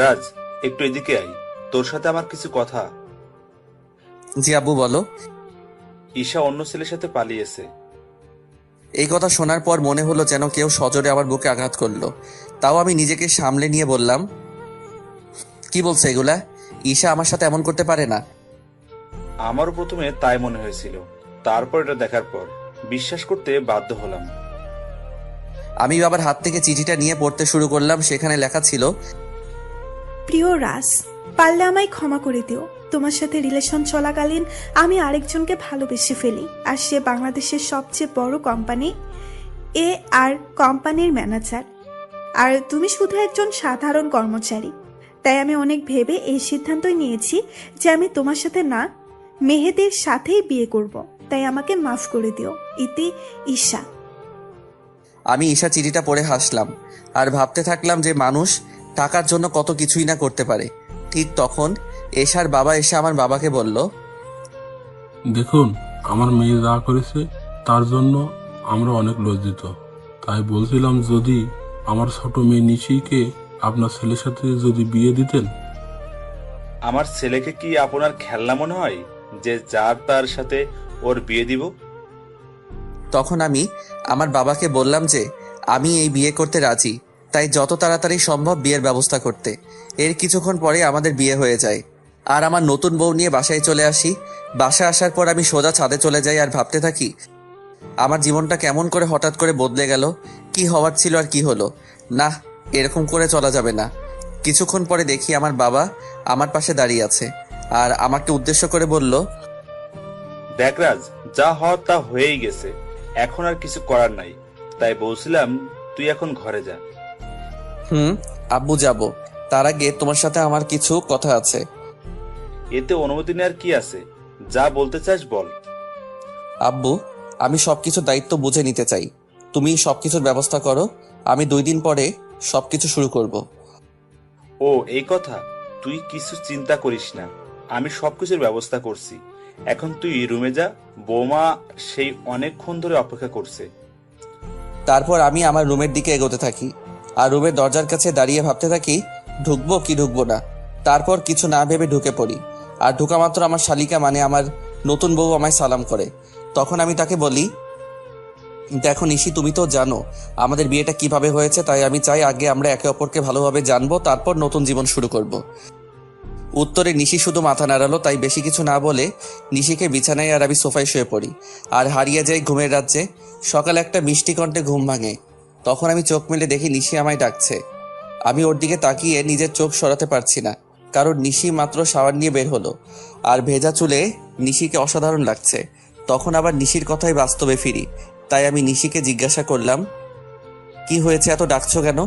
রাজ, একটু এদিকে আয়, তোর সাথে আমার কিছু কথা। জি আব্বু, বলো। ঈশা অন্য ছেলের সাথে পালিয়েছে। এই কথা শোনার পর মনে হলো যেন কেউ সজোরে আমার বুকে আঘাত করলো। তাও আমি নিজেকে সামলে নিয়ে বললাম, কি বলছো এগুলা? ঈশা আমার সাথে এমন করতে পারে না। আমারও প্রথমে তাই মনে হয়েছিল, তারপর এটা দেখার পর বিশ্বাস করতে বাধ্য হলাম। আমি বাবার হাত থেকে চিঠিটা নিয়ে পড়তে শুরু করলাম। সেখানে লেখা ছিল, প্রিয় রাজ, পারলে আমায় ক্ষমা করে দিও। তোমার সাথে রিলেশন চলাকালীন আমি আরেকজনকে ভালোবেসে ফেলি, আর সে বাংলাদেশের সবচেয়ে বড় কোম্পানি আর কোম্পানির ম্যানেজার, আর তুমি শুধু একজন সাধারণ কর্মচারী। তাই আমি অনেক ভেবে এই সিদ্ধান্তই নিয়েছি যে আমি তোমার সাথে না, মেহেদের সাথেই বিয়ে করব। তাই আমাকে মাফ করে দিও। ইতি, ঈশা। আমি ঈশা চিঠিটা পড়ে হাসলাম আর ভাবতে থাকলাম যে মানুষ টাকার জন্য কত কিছুই না করতে পারে। ঠিক তখন এশার বাবা এসে আমার বাবাকে বলল, দেখুন, আমার মেয়ে যা করেছে তার জন্য আমরা অনেক লজ্জিত। তাই বলছিলাম, যদি আমার ছোট মেয়ে নিশিকে আপনার ছেলের সাথে যদি বিয়ে দিতেন। আমার ছেলেকে কি আপনার খেলনা মনে হয় যে যার তার সাথে ওর বিয়ে দিব? তখন আমি আমার বাবাকে বললাম যে আমি এই বিয়ে করতে রাজি, তাই যত তাড়াতাড়ি সম্ভব বিয়ের ব্যবস্থা করতে। এর কিছুক্ষণ পরে আমাদের বিয়ে হয়ে যায় আর আমার নতুন বউ নিয়ে বাসায় চলে আসি। বাসায় আসার পর আমি সোজা ছাদে চলে যাই আর ভাবতে থাকি আমার জীবনটা কেমন করে হঠাৎ করে বদলে গেল। কি হওয়ার ছিল আর কি হলো। না, এরকম করে চলা যাবে না। কিছুক্ষণ পরে দেখি আমার বাবা আমার পাশে দাঁড়িয়ে আছে আর আমাকে উদ্দেশ্য করে বলল, দেখ রাজ, যা হওয়ার তা হয়েই গেছে, এখন আর কিছু করার নাই। তাই বলছিলাম তুই এখন ঘরে যা। আব্বু, যাব। তার আগে তোমার সাথে আমার কিছু কথা আছে। এতে অনুমতি নেওয়ার কি আছে? যা বলতে চাস বল। আব্বু, আমি সবকিছু দায়িত্ব বুঝে নিতে চাই। তুমি সবকিছুর ব্যবস্থা করো, আমি 2 দিন পরে সবকিছু শুরু করব। ও, এই কথা? তুই কিছু চিন্তা করিস না, আমি সবকিছুর ব্যবস্থা করছি। এখন তুই রুমে যা, বৌমা সেই অনেকক্ষণ ধরে অপেক্ষা করছে। তারপর আমি আমার রুমের দিকে এগোতে থাকি আর রুমের দরজার কাছে দাঁড়িয়ে ভাবতে থাকি ঢুকবো কি ঢুকবো না। তারপর কিছু না ভেবে ঢুকে পড়ি আর ঢুকা মাত্র আমার শালিকা মানে আমার নতুন বউ আমায় সালাম করে। তখন আমি তাকে বলি, দেখো নিশি, তুমি তো জানো আমাদের বিয়েটা কিভাবে হয়েছে, তাই আমি চাই আগে আমরা একে অপরকে ভালোভাবে জানবো, তারপর নতুন জীবন শুরু করব। উত্তরে নিশি শুধু মাথা নাড়ালো। তাই বেশি কিছু না বলে নিশিকে বিছানায় আর আমি সোফায় শুয়ে পড়ি আর হারিয়ে যাই ঘুমের রাজ্যে। সকালে একটা মিষ্টি কণ্ঠে ঘুম ভাঙে। তখন আমি চোখ মেলে দেখি নিশি আমায় ডাকছে। আমি ওর দিকে তাকিয়ে নিজের চোখ সরাতে পারছি না, কারণ নিশি মাত্র শাওয়ার নিয়ে বের হলো আর ভেজা চুলে নিশিকে অসাধারণ লাগছে। তখন আবার নিশির কথাই বাস্তবে ফিরি। তাই আমি নিশিকে জিজ্ঞাসা করলাম, কি হয়েছে, এত ডাকছো কেন?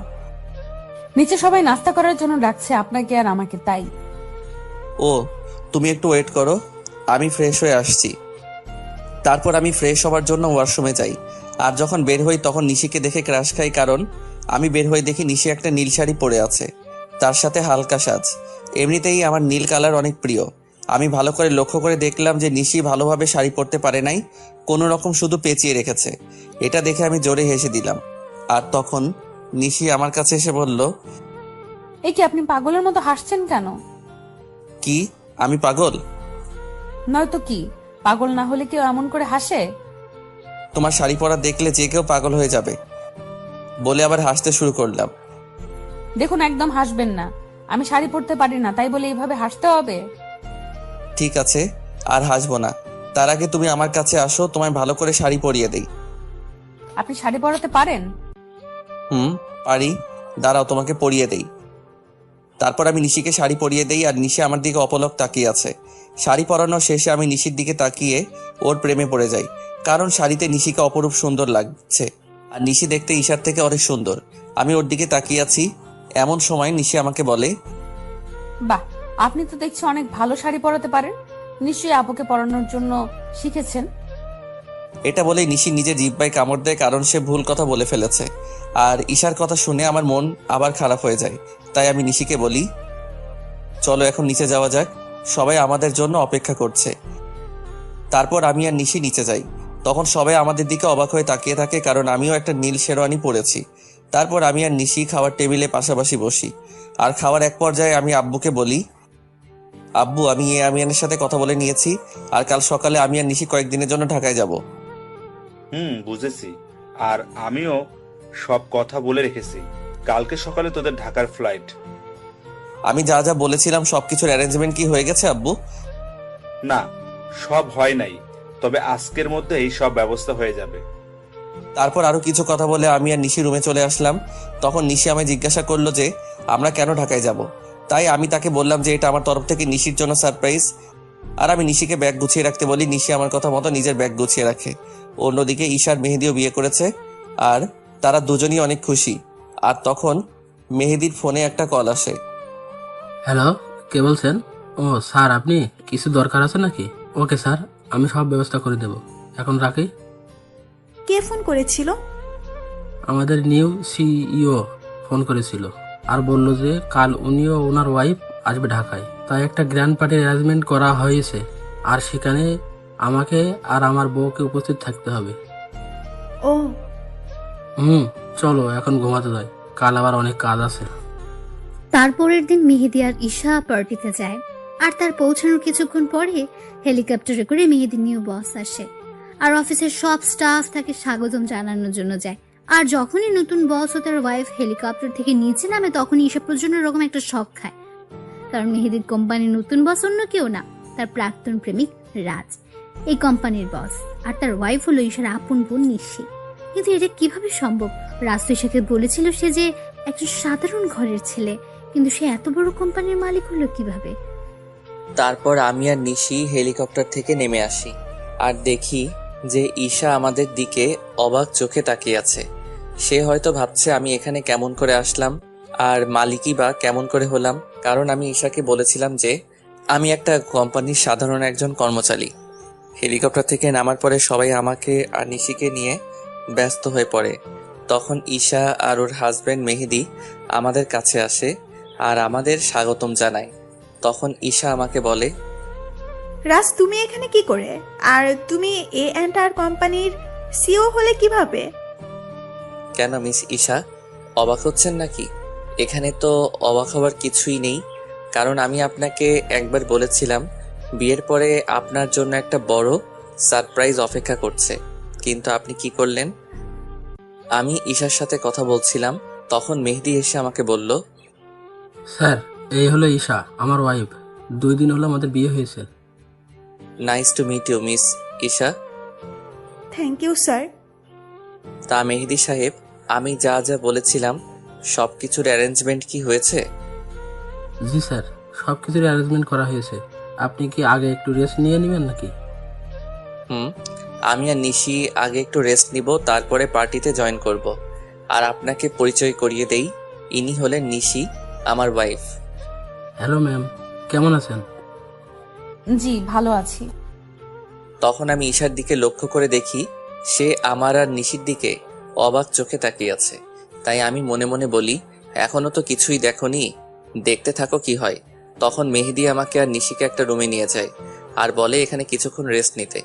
নিচে সবাই নাস্তা করার জন্য ডাকছে, আপনাকে আর আমাকে, তাই। ও, তুমি একটু ওয়েট করো, আমি ফ্রেশ হয়ে আসছি। তারপর আমি ফ্রেশ হওয়ার জন্য ওয়াশরুমে যাই আর যখন বের হই তখন নিশিকে দেখে ক্রাশ খাই, কারণ আমি বের হয়ে দেখি নিশি একটা নীল শাড়ি পরে আছে, তার সাথে হালকা সাজ। এমনিতেই আমার নীল কালার অনেক প্রিয়। আমি ভালো করে লক্ষ্য করে দেখলাম যে নিশি ভালোভাবে শাড়ি পরতে পারে নাই, কোনো রকম শুধু পেঁচিয়ে রেখেছে। এটা দেখে আমি জোরে হেসে দিলাম। আর তখন নিশি আমার কাছে এসে বলল, এই কি, আপনি পাগলের মতো হাসছেন কেন? কি, আমি পাগল? নয়তো কি, পাগল না হলে কেউ এমন করে হাসে? তোমার শাড়ি পরা দেখলে যে কেউ পাগল হয়ে যাবে, বলে আবার হাসতে শুরু করলাম। দেখুন, একদম হাসবেন না। আমি শাড়ি পরতে পারি না, তাই বলে এইভাবে হাসতে হবে? ঠিক আছে, আর হাসবো না। তার আগে তুমি আমার কাছে আসো, তোমায় ভালো করে শাড়ি পরিয়ে দেই। আপনি শাড়ি পরাতে পারেন? পারি, দাঁড়াও তোমাকে পরিয়ে দেই। তারপর আমি নিশিকে শাড়ি পরিয়ে দেই আর নিশি আমার দিকে অপলক তাকিয়ে আছে। শাড়ি পরানো শেষে আমি নিশির দিকে তাকিয়ে ওর প্রেমে পড়ে যাই, কারণ শাড়িতে নিশিকে অপরূপ সুন্দর লাগছে আর নিশি দেখতে ঈশার থেকে অনেক সুন্দর। আমি ওর দিকে তাকিয়ে আছি, এমন সময় নিশি আমাকে বলে, বাহ, আপনি তো দেখছি অনেক ভালো শাড়ি পরাতে পারেন। নিশ্চয়ই আপুকে পরানোর জন্য শিখেছেন। এটা বলেই নিশি নিজে জিহ্বায় কামড় দেয়, কারণ সে ভুল কথা বলে ফেলেছে। আর ঈশার কথা শুনে আমার মন আবার খারাপ হয়ে যায়। তাই আমি নিশিকে বলি, চলো এখন নিচে যাওয়া যাক, সবাই আমাদের জন্য অপেক্ষা করছে। তারপর আমি আর নিশি নিচে যাই। তখন সবাই আমাদের দিকে অবাক হয়ে তাকিয়ে থাকে, কারণ আমিও একটা নীল শেরওয়ানি পরেছি। তারপর আমি আর নিশি খাওয়ার টেবিলে পাশাপাশি বসি। আর খাওয়ার এক পর্যায়ে আমি আব্বুকে বলি, আব্বু আমি আমিয়ানের সাথে কথা বলে নিয়েছি, আর কাল সকালে আমি আর নিশি কয়েকদিনের জন্য ঢাকায় যাব। বুঝেছি। আর আমিও সব কথা বলে রেখেছি। কালকে সকালে তোদের ঢাকার ফ্লাইট। আমি যা যা বলেছিলাম সবকিছুর অ্যারেঞ্জমেন্ট কি হয়ে গেছে আব্বু? না, সব হয় নাই, তবে আজকের মধ্যেই সব ব্যবস্থা হয়ে যাবে। তারপর আরো কিছু কথা বলে আমি আর নিশি রুমে চলে আসলাম। তখন নিশি আমায় জিজ্ঞাসা করলো যে আমরা কেন ঢাকায় যাব। তাই আমি তাকে বললাম যে এটা আমার তরফ থেকে নিশির জন্য সারপ্রাইজ। আর আমি নিশিকে ব্যাগ গুছিয়ে রাখতে বলি। নিশি আমার কথা মতো নিজের ব্যাগ গুছিয়ে রাখে। অন্যদিকে ঈশার মেহেদিও বিয়ে করেছে, আর তারা দুজনই অনেক খুশি। আর তখন মেহেদির ফোনে একটা কল আসে। হ্যালো, কে বলছেন? ও স্যার, আপনি কিছু দরকার আছে নাকি? ওকে স্যার, আমি সব ব্যবস্থা করে দেব। এখন রাখি। কে ফোন করেছিল? আমাদের নিউ সিইও ফোন করেছিল আর বলল যে কাল উনিও ওনার ওয়াইফ আসবে ঢাকায়, তাই একটা গ্র্যান্ড পার্টির অ্যারেঞ্জমেন্ট করা হয়েছে। আর সেখানে আমাকে আর আমার বউকে উপস্থিত থাকতে হবে। ও, চলো এখন ঘুমাতে যাই, কাল আবার অনেক কাজ আছে। তারপরের দিন মেহেদি আর ঈশা পার্টিতে যায়। আর তার পৌঁছানোর কিছুক্ষণ পরে হেলিকপ্টারে করে মেহেদির নিউ বস আসে। আর অফিসের সব স্টাফ তাকে স্বাগতম জানানোর জন্য যায়। আর যখনই নতুন বস ও তার ওয়াইফ হেলিকপ্টার থেকে নিচে নামে, তখনই ঈশা প্রচন্ড রকম একটা শক খায়। কারণ মেহেদির কোম্পানির নতুন বস অন্য কেউ না, তার প্রাক্তন প্রেমিক রাজ এই কোম্পানির বস। আর তার ওয়াইফ হলো ঈশার আপন বোন নিশি। কিন্তু এটা কিভাবে সম্ভব? রাজ তো ঈশাকে বলেছিল সে যে একজন সাধারণ ঘরের ছেলে, কিন্তু সে এত বড় কোম্পানির মালিক হলো কিভাবে? তারপর আমি আর নিশি হেলিকপ্টার থেকে নেমে আসি আর দেখি যে ঈশা আমাদের দিকে অবাক চোখে তাকিয়ে আছে। সে হয়তো ভাবছে আমি এখানে কেমন করে আসলাম, আর মালিকই বা কেমন করে হলাম। কারণ আমি ঈশাকে বলেছিলাম যে আমি একটা কোম্পানির সাধারণ একজন কর্মচারী। হেলিকপ্টার থেকে নামার পরে সবাই আমাকে আর নিশিকে নিয়ে ব্যস্ত হয়ে পড়ে। তখন ঈশা আর ওর হাজবেন্ড মেহেদি আমাদের কাছে আসে আর আমাদের স্বাগতম জানায়। তখন ঈশা আমাকে বলে, রাজ তুমি এখানে কি করে? আর তুমি A&R কোম্পানির সিও হলে কিভাবে? কেন মিস ঈশা, অবাক হচ্ছেন নাকি? এখানে তো অবাক হওয়ার কিছুই নেই, কারণ আমি আপনাকে একবার বলেছিলাম বিয়ের পরে আপনার জন্য একটা বড় সারপ্রাইজ অপেক্ষা করছে, কিন্তু আপনি কি করলেন? আমি ঈশার সাথে কথা বলছিলাম, তখন মেহেদি এসে আমাকে বলল, স্যার, এই হলো ঈশা, আমার ওয়াইফ। 2 দিন হলো আমাদের বিয়ে হয়েছে। Nice to meet you miss Isha. Thank you sir. তা মেহেদি সাহেব, আমি যা যা বলেছিলাম সবকিছুর অ্যারেঞ্জমেন্ট কি হয়েছে? জি স্যার, সবকিছুর অ্যারেঞ্জমেন্ট করা হয়েছে। আপনি কি আগে একটু রেস্ট নিয়ে নেবেন নাকি? আমি আর নিশি আগে একটু রেস্ট নিব, তারপরে পার্টিতে জয়েন করব। আর আপনাকে পরিচয় করিয়ে দেই, ইনি হলেন নিশি, আমার ওয়াইফ। হ্যালো ম্যাম, কেমন আছেন? জি ভালো আছি। তখন আমি ঈশার দিকে লক্ষ্য করে দেখি সে আমার আর নিশির দিকে অবাক চোখে তাকিয়ে আছে। তাই আমি মনে মনে বলি, এখনো তো কিছুই দেখোনি, দেখতে থাকো কি হয়। তখন মেহেদি আমাকে আর নিশিকে একটা রুমে নিয়ে যায় আর বলে এখানে কিছুক্ষণ রেস্ট নিতে।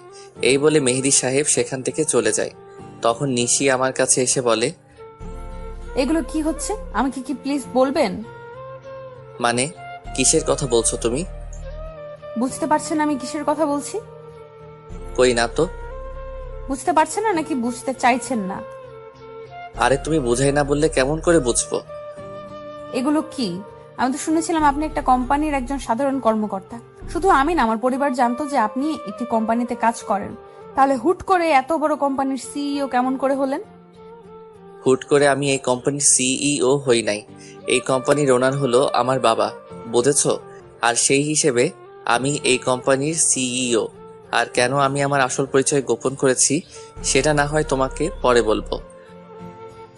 এই বলে মেহেদি সাহেব সেখান থেকে চলে যায়। তখন নিশি আমার কাছে এসে বলে, এগুলো কি হচ্ছে আমাকে কি প্লিজ বলবেন? মানে কিসের কথা বলছো তুমি? বুঝতে পারছেন আমি কিসের কথা বলছি? কই না তো। বুঝতে পারছেন না নাকি বুঝতে চাইছেন না? আরে তুমি বুঝাই না বললে কেমন করে বুঝবো? এগুলো কি? আমি তো শুনেছিলাম আপনি একটা কোম্পানির একজন সাধারণ কর্মকর্তা। শুধু আমি না, আমার পরিবার জানতো যে আপনি একটি কোম্পানিতে কাজ করেন। তাহলে হুট করে এত বড় কোম্পানির সিইও কেমন করে হলেন? হুট করে আমি এই কোম্পানির সিইও হই নাই। এই কোম্পানির ওনার হলো আমার বাবা, বুঝেছো? আর সেই হিসেবে আমি এই কোম্পানির সিইও। আর কেন আমি আমার আসল পরিচয় গোপন করেছি সেটা না হয় তোমাকে পরে বলবো।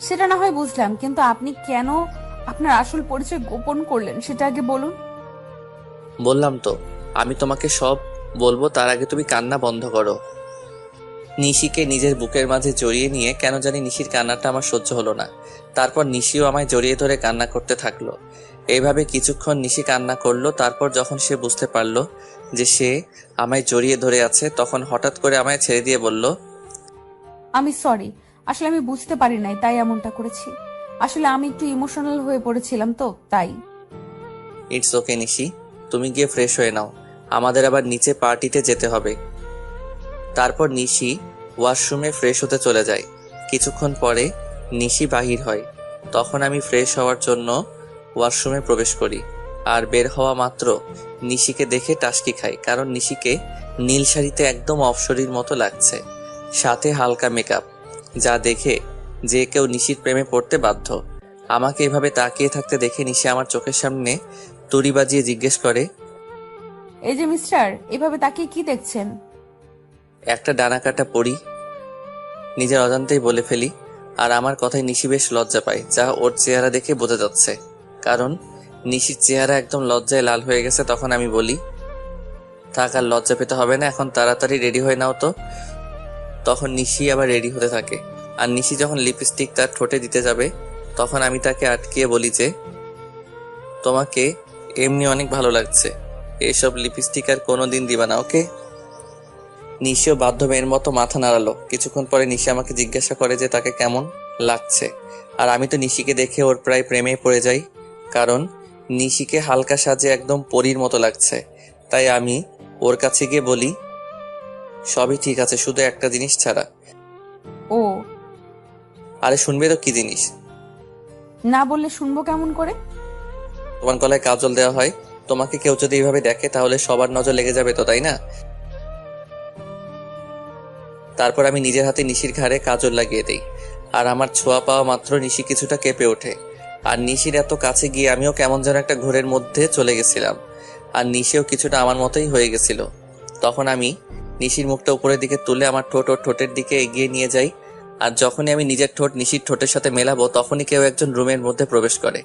সেটা না হয় বুঝলাম, কিন্তু আপনি কেন আপনার আসল পরিচয় গোপন করলেন সেটা আগে বলুন। বললাম তো, আমি তোমাকে সব বলবো, তার আগে তুমি কান্না বন্ধ করো। নিশিকে নিজের বুকের মাঝে জড়িয়ে নিয়ে কেন জানি নিশির কান্নাটা আমার সহ্য হলো না। তারপর নিশিও আমায় জড়িয়ে ধরে কান্না করতে থাকলো। এইভাবে কিছুক্ষণ নিশি কান্না করলো। তারপর যখন সে বুঝতে পারলো যে সে আমায় জড়িয়ে ধরে আছে, তখন হঠাৎ করে আমায় ছেড়ে দিয়ে বলল, আমি সরি, আসলে আমি বুঝতে পারি নাই তাই এমনটা করেছি। আসলে আমি একটু ইমোশনাল হয়ে পড়েছিলাম তো তাই। ইটস ওকে নিশি, তুমি গিয়ে ফ্রেশ হয়ে নাও, আমাদের আবার নিচে পার্টিতে যেতে হবে। তারপর নিশি ওয়াশরুমে ফ্রেশ হতে চলে যায়। কিছুক্ষণ পরে নিশি বাহির হয়। তখন আমি ফ্রেশ হওয়ার জন্য ওয়াশরুমে প্রবেশ করি। আর বের হওয়া মাত্র নিশিকে দেখে টাসকি খাই, কারণ নিশিকে নীল শাড়িতে একদম অপসরীর মতো লাগছে, সাথে হালকা মেকআপ, যা দেখে যে কেউ নিশির প্রেমে পড়তে বাধ্য। আমাকে এভাবে তাকিয়ে থাকতে দেখে নিশি আমার চোখের সামনে তুড়ি বাজিয়ে জিজ্ঞেস করে, এই যে মিস্টার, এভাবে তাকিয়ে কি দেখছেন? একটা ডানা কাটা পড়ি। নিজের অজান্তেই বলে ফেলি। আর আমার কথায় নিশি বেশ লজ্জা পায়, যা ওর চেহারা দেখে বোঝা যাচ্ছে, কারণ নিশির চেহারা একদম লজ্জায় লাল হয়ে গেছে। তখন আমি বলি, থাক আর লজ্জা পেতে হবে না, এখন তাড়াতাড়ি রেডি হয়ে নাও তো। তখন নিশি আবার রেডি হতে থাকে। আর নিশি যখন লিপস্টিক তার ঠোঁটে দিতে যাবে, তখন আমি তাকে আটকিয়ে বলি যে, তোমাকে এমনি অনেক ভালো লাগছে, এসব লিপস্টিক আর কোনোদিন দিবা না, ওকে? নিশিও বাধ্য মেয়ের মতো মাথা নাড়ালো। কিছুক্ষণ পরে নিশি আমাকে জিজ্ঞাসা করে যে তাকে কেমন লাগছে। আর আমি তো নিশিকে দেখে ওর প্রায় প্রেমে পড়ে যাই, কারণ নিশিকে হালকা সাজে একদম পরীর মতো লাগছে। তাই আমি ওর কাছে গিয়ে বলি, সবই ঠিক আছে, শুধু একটা জিনিস ছাড়া। ও, আরে শুনবে তো কি জিনিস? না বললে শুনবো কেমন করে? তোমার গলায় কাজল দেওয়া হয়, তোমাকে কেউ যদি এইভাবে দেখে তাহলে সবার নজর লেগে যাবে তো, তাই না? তারপর আমি নিজের হাতে নিশির ঘাড়ে কাজল লাগিয়ে দেই। আর আমার ছোঁয়া পাওয়া মাত্র নিশি কিছুটা কেঁপে ওঠে। আর নিশির এত কাছে গিয়ে আমিও কেমন যেন একটা ঘোরের মধ্যে চলে গেছিলাম। আর নিশিও কিছুটা আমার মতোই হয়ে গেছিল। তখন আমি নিশির মুখটা উপরের দিকে তুলে আমার ঠোঁট ওর ঠোঁটের দিকে এগিয়ে নিয়ে যাই। আর যখনই আমি নিজের ঠোঁট নিশির ঠোঁটের সাথে মেলাবো, তখনই কেউ একজন রুমের মধ্যে প্রবেশ করে।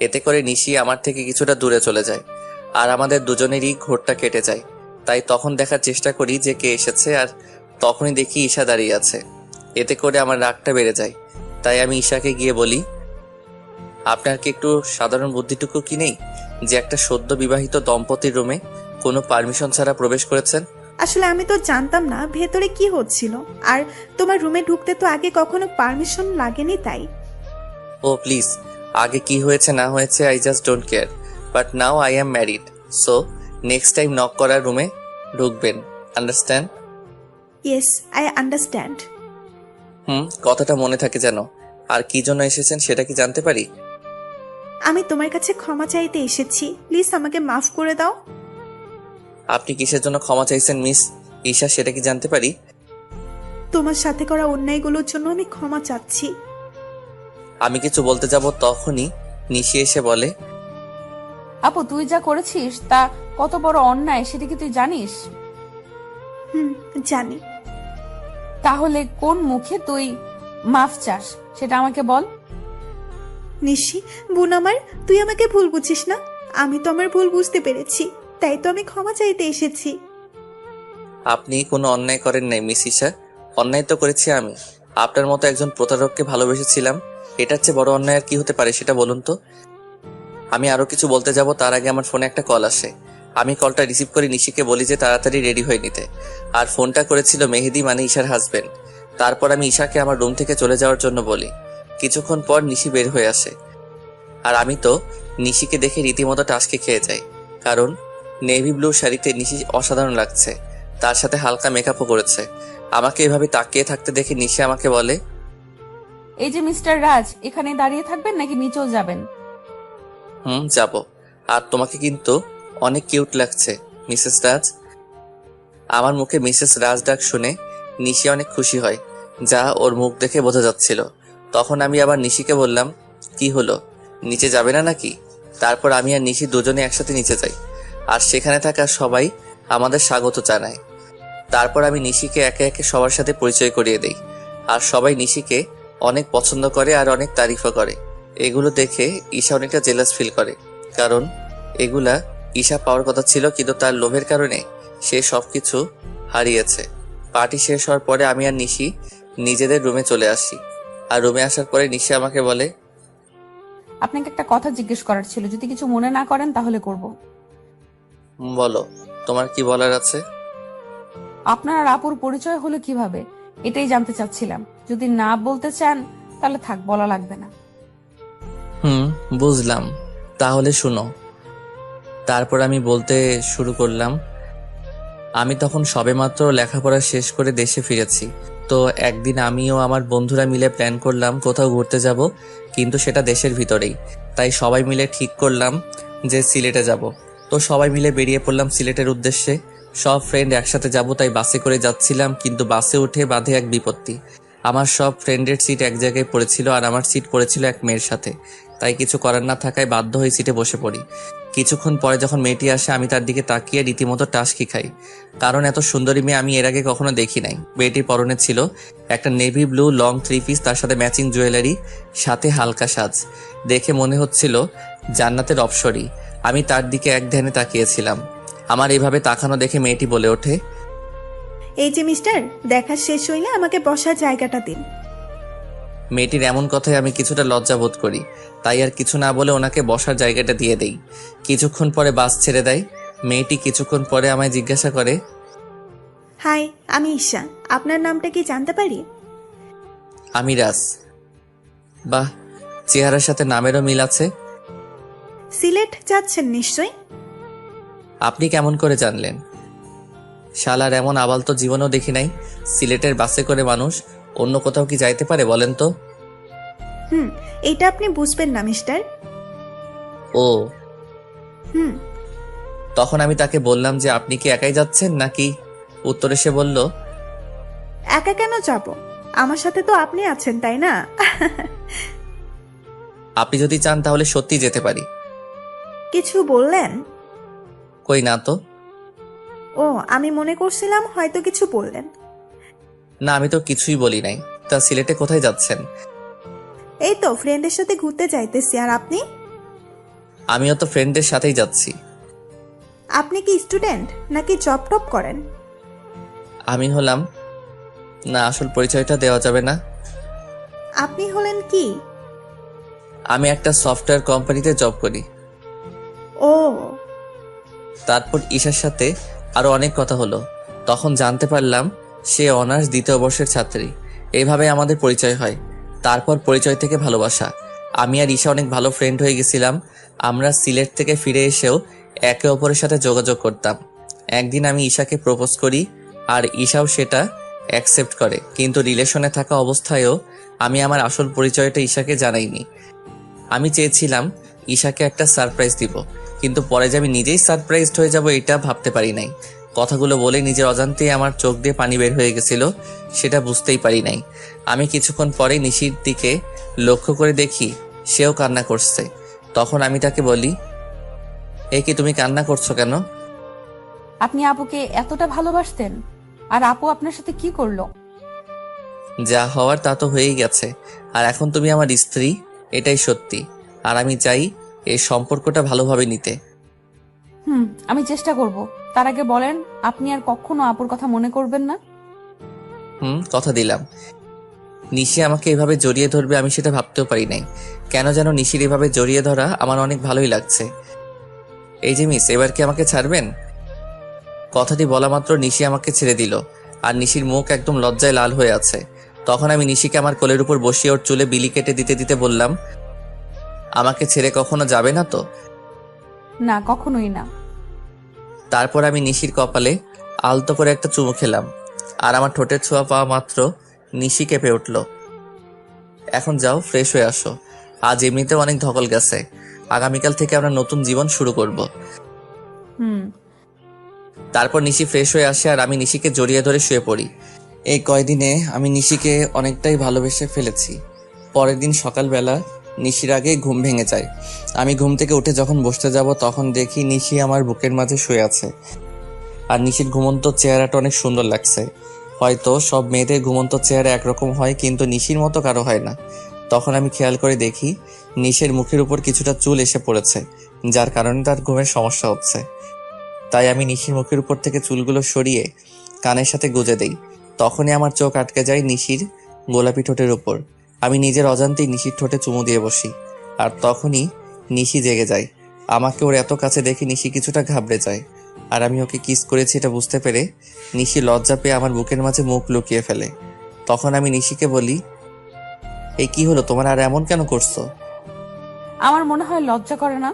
এতে করে নিশি আমার থেকে কিছুটা দূরে চলে যায়। আর আমাদের দুজনেরই ঘোরটা কেটে যায়। তাই তখন দেখার চেষ্টা করি যে কে এসেছে, আর তখনই দেখি ঈশা দাঁড়িয়ে আছে। এতে করে আমার রাগটা বেড়ে যায়। তাই আমি ঈশাকে গিয়ে বলি, আপনার কি একটু সাধারণ বুদ্ধিটুকু কি নেই যে একটা সদ্য বিবাহিত দম্পতির রুমে কোনো পারমিশন ছাড়া প্রবেশ করেছেন? আসলে আমি তো জানতাম না ভেতরে কি হচ্ছিল, আর তোমার রুমে ঢুকতে তো আগে কখনো পারমিশন লাগেনি তাই। ও প্লিজ, আগে কি হয়েছে না হয়েছে I just don't care, but now I am married, so next time knock করার রুমে ঢুকবেন, আন্ডারস্ট্যান্ড? Yes, I understand. কথাটা মনে থাকে যেন। আর কি জন্য এসেছেন সেটা কি জানতে পারি? আমি তোমার কাছে ক্ষমা চাইতে এসেছি, প্লিজ আমাকে মাফ করে দাও। আপনি কিসের জন্য ক্ষমা চাইছেন মিস ঈশা, সেটা কি জানতে পারি? তোমার সাথে করা অন্যায়গুলোর জন্য আমি ক্ষমা চাচ্ছি। আমি কিছু বলতে যাব, তখনই নিশি এসে বলে, আপু, তুই যা করেছিস তা কত বড় অন্যায় সেটা কি তুই জানিস? জানি। তাহলে কোন মুখে তুই মাফ চাস সেটা আমাকে বল। নিশি বোন আমার, তুই আমাকে ভুল বুঝিস না। আমি তো আমার ভুল বুঝতে পেরেছি, তাই তো আমি ক্ষমা চাইতে এসেছি। আপনি কোনো অন্যায় করেন নাই মিস ঈশা, অন্যায় তো করেছি আমি। আপনার মতো একজন প্রতারককে ভালোবেসেছিলাম, এটার চেয়ে বড় অন্যায় আর কি হতে পারে সেটা বলুন তো। আমি আরো কিছু বলতে যাব তার আগে আমার ফোনে একটা কল আসে। আমি কলটা রিসিভ করে নিশিকে বলি যে তাড়াতাড়ি রেডি হয়ে নিতে। আর ফোনটা করেছিল মেহেদি, মানে ঈশার হাজবেন্ড। তারপর আমি ঈশাকে আমার রুম থেকে চলে যাওয়ার জন্য বলি। কিছুক্ষণ পর নিশি বের হয়ে আসে। আর আমি তো নিশিকে দেখে রীতিমতো টাসকে খেয়ে যাই, কারণ নেভি ব্লু শাড়িতে নিশি অসাধারণ লাগছে, তার সাথে হালকা মেকআপও করেছে। আমাকে এভাবে তাকিয়ে থাকতে দেখে নিশি আমাকে বলে, এই যে মিস্টার রাজ, এখানে দাঁড়িয়ে থাকবেন নাকি নিচেও যাবেন? যাব। আর তোমাকে কিন্তু অনেক কিউট লাগছে মিসেস রাজ। আমার মুখে মিসেস রাজ ডাক শুনে নিশি অনেক খুশি হয়, যা ওর মুখ দেখে বোঝা যাচ্ছিল। তখন আমি আবার নিশিকে বললাম, কি হলো, নিচে যাবে না নাকি? তারপর আমি আর নিশি দুজনে একসাথে নিচে যাই। আর সেখানে থাকা সবাই আমাদের স্বাগত জানায়। তারপর আমি নিশিকে একে একে সবার সাথে পরিচয় করিয়ে দেই। আর সবাই নিশিকে অনেক পছন্দ করে আর অনেক তারিফও করে। এগুলো দেখে ঈশা অনেকটা জেলাস ফিল করে, কারণ এগুলা ঈশা পাওয়ার কথা ছিল, কিন্তু তার লোভের কারণে সে সবকিছু হারিয়েছে। পার্টি শেষ হওয়ার পরে আমি আর নিশি নিজেদের রুমে চলে আসি। আর রুমে আসার পরে নিশি আমাকে বলে, আপনাকে একটা কথা জিজ্ঞেস করার ছিল, যদি কিছু মনে না করেন তাহলে করব। বলো, তোমার কি বলার আছে? আপনার আর আপুর পরিচয় হলো কিভাবে, এটাই জানতে চাচ্ছিলাম। যদি না বলতে চান তাহলে থাক, বলা লাগবে না। বুঝলাম, তাহলে শুনো। তারপর আমি বলতে শুরু করলাম, আমি তখন সবেমাত্র লেখাপড়া শেষ করে দেশে ফিরেছি। তো একদিন আমিও আমার বন্ধুরা মিলে প্ল্যান করলাম কোথাও ঘুরতে যাব, কিন্তু সেটা দেশের ভিতরেই। তাই সবাই মিলে ঠিক করলাম যে সিলেটে যাব। তো সবাই মিলে বেরিয়ে পড়লাম সিলেটের উদ্দেশ্যে। সব ফ্রেন্ড একসাথে যাব তাই বাসে করে যাচ্ছিলাম, কিন্তু বাসে উঠে বাধে এক বিপত্তি। আমার সব ফ্রেন্ডের সিট এক জায়গায় পড়েছিল আর আমার সিট পড়েছিল এক মেয়ের সাথে। তাই কিছু করার না থাকায় বাধ্য হয়ে সিটে বসে পড়ি। কিছুক্ষণ পরে যখন মেয়েটি আসে আমি তার দিকে তাকিয়ে রীতিমতো টাসকি খাই, কারণ এত সুন্দরী মেয়ে আমি এর আগে কখনো দেখি নাই। মেয়েটির পরনে ছিল একটা নেভি ব্লু লং 3 পিস, তার সাথে ম্যাচিং জুয়েলারি, সাথে হালকা সাজ। দেখে মনে হচ্ছিল জান্নাতের অপ্সরী। আমি তার দিকে এক ধ্যানে তাকিয়েছিলাম। আমার এইভাবে তাকানো দেখে মেয়েটি বলে ওঠে, এই যে মিস্টার, দেখা শেষ হইলে আমাকে বসার জায়গাটা দিন। মেয়েটির এমন কথায় আমি কিছুটা লজ্জা বোধ করি, তাই আর কিছু না বলে ওনাকে বসার জায়গাটা দিয়ে দেই। কিছুক্ষণ পরে বাস ছেড়ে দেয়। মেয়েটি কিছুক্ষণ পরে আমায় জিজ্ঞাসা করে, হাই, আমি ঈশা, আপনার নামটা কি জানতে পারি? আমি রাজ। বাহ, চেহারার সাথে নামেরও মিল আছে। সিলেট যাচ্ছেন নিশ্চয়? আপনি কেমন করে জানলেন? শালার এমন আবাল তো জীবনেও দেখি নাই। সিলেটের বাসে করে মানুষ অন্য কোথাও কি যাইতে পারে বলেন তো? এটা আপনি বুঝবেন না মিস্টার। ও। হুম। তখন আমি তাকে বললাম যে আপনি কি একাই যাচ্ছেন নাকি? উত্তরে সে বলল, একা কেন যাব? আমার সাথে তো আপনি আছেন, তাই না? আপনি যদি চান তাহলে সত্যি যেতে পারি। কিছু বললেন? কই না তো। ও, আমি মনে করছিলাম হয়তো কিছু বললেন। না, আমি তো কিছুই বলি নাই। তা সিলেটে কোথায় যাচ্ছেন? এই তো ফ্রেন্ডের সাথে ঘুরতে যাইতেছি। আর আপনি? আমিও তো ফ্রেন্ডদের সাথেই যাচ্ছি। আপনি কি স্টুডেন্ট নাকি জব টপ করেন? আমি হলাম, না আসল পরিচয়টা দেওয়া যাবে না। আপনি হলেন কি? আমি একটা সফটওয়্যার কোম্পানিতে জব করি। ও। তারপর ঈশার সাথে আরো অনেক কথা হলো। তখন জানতে পারলাম সে অনার্স 2য় বর্ষের ছাত্রী। এইভাবে আমাদের পরিচয় হয়। তারপর পরিচয় থেকে ভালোবাসা। আমি আর ঈশা অনেক ভালো ফ্রেন্ড হয়ে গেছিলাম। আমরা সিলেট থেকে ফিরে এসেও একে অপরের সাথে যোগাযোগ করতাম। একদিন আমি ঈশাকে প্রপোজ করি আর ঈশাও সেটা অ্যাকসেপ্ট করে, কিন্তু রিলেশনে থাকা অবস্থায়ও আমি আমার আসল পরিচয়টা ঈশাকে জানাইনি। আমি চেয়েছিলাম ঈশাকে একটা সারপ্রাইজ দিব, কিন্তু পরে যে আমি নিজেই সারপ্রাইজড হয়ে যাব এটা ভাবতে পারি নাই। কথাগুলো বলে নিজের অজান্তেই আমার চোখ দিয়ে পানি বের হয়ে গেছিল, সেটা বুঝতেই পারি নাই। আমি কিছুক্ষণ পরে নিশির দিকে লক্ষ্য করে দেখি সেও কান্না করছে। তখন আমি তাকে বলি, এ কি তুমি কান্না করছো কেন? আপনি আপুকে এতটা ভালোবাসতেন, আর আপু আপনার সাথে কি করলো? যা হওয়ার তা তো হয়েই গেছে, আর এখন তুমি আমার স্ত্রী, এটাই সত্যি। আর আমি চাই এই সম্পর্কটা ভালোভাবে নিতে। আমি চেষ্টা করব। তার আগে বলেন, আপনি আর কখনো আপুর কথা মনে করবেন না? কথা দিলাম। নিশি আমাকে এভাবে জড়িয়ে ধরবে আমি সেটা ভাবতেও পারি নাই। কেন যেন নিশির এভাবে জড়িয়ে ধরা আমার অনেক ভালোই লাগছে। এই যে মিস, এবার কি আমাকে ছাড়বেন? কথাটি বলা মাত্র নিশি আমাকে ছেড়ে দিল, আর নিশির মুখ একদম লজ্জায় লাল হয়ে আছে। তখন আমি নিশিকে আমার কোলের উপর বসিয়ে ওর চুলে বিলি কেটে দিতে দিতে বললাম, আমাকে ছেড়ে কখনো যাবে না তো? না, কখনোই না। তারপর আমি নিশির কপালে আলতো করে একটা চুমু খেলাম, আর আমার ঠোঁটের ছোঁয়া পাওয়া মাত্র নিশি কেঁপে উঠল। এখন যাও, ফ্রেশ হয়ে আসো। আজ এমনিতেও অনেক ধকল গেছে। আগামীকাল থেকে আমরা নতুন জীবন শুরু করব। তারপর নিশি ফ্রেশ হয়ে আসে আর আমি নিশিকে জড়িয়ে ধরে শুয়ে পড়ি। এই কয়দিনে আমি নিশিকে অনেকটাই ভালোবেসে ফেলেছি। পরের দিন সকালবেলা নিশির আগে ঘুম ভেঙে যায়। আমি ঘুম থেকে উঠে যখন বসতে যাব তখন দেখি নিশি আমার বুকের মাঝে শুয়ে আছে। আর নিশির ঘুমন্ত চেহারাটা অনেক সুন্দর লাগছে। হয়তো সব মেয়েদের ঘুমন্ত চেহারা একরকম হয়, কিন্তু নিশির মতো কারো হয় না। তখন আমি খেয়াল করে দেখি নিশির মুখের উপর কিছুটা চুল এসে পড়েছে, যার কারণে তার ঘুমের সমস্যা হচ্ছে। তাই আমি নিশির মুখের উপর থেকে চুলগুলো সরিয়ে কানের সাথে গুজে দেই। তখনই আমার চোখ আটকে যায় নিশির গোলাপি ঠোঁটের উপর। আমি নিজের অজান্তেই নিশির ঠোঁটে চুমু দিয়ে বসি, আর তখনই নিশি জেগে যায়। আমাকে ওর এত কাছে দেখে নিশি কিছুটা ঘাবড়ে যায়, আর আমি ওকে কিস করেছি এটা বুঝতে পেরে নিশি লজ্জা পেয়ে আমার বুকের মাঝে মুখ লুকিয়ে ফেলে। তখন আমি নিশিকে বলি, এই কি হলো তোমার, আর এমন কেন করছো? আমার মনে হয় লজ্জা করে না।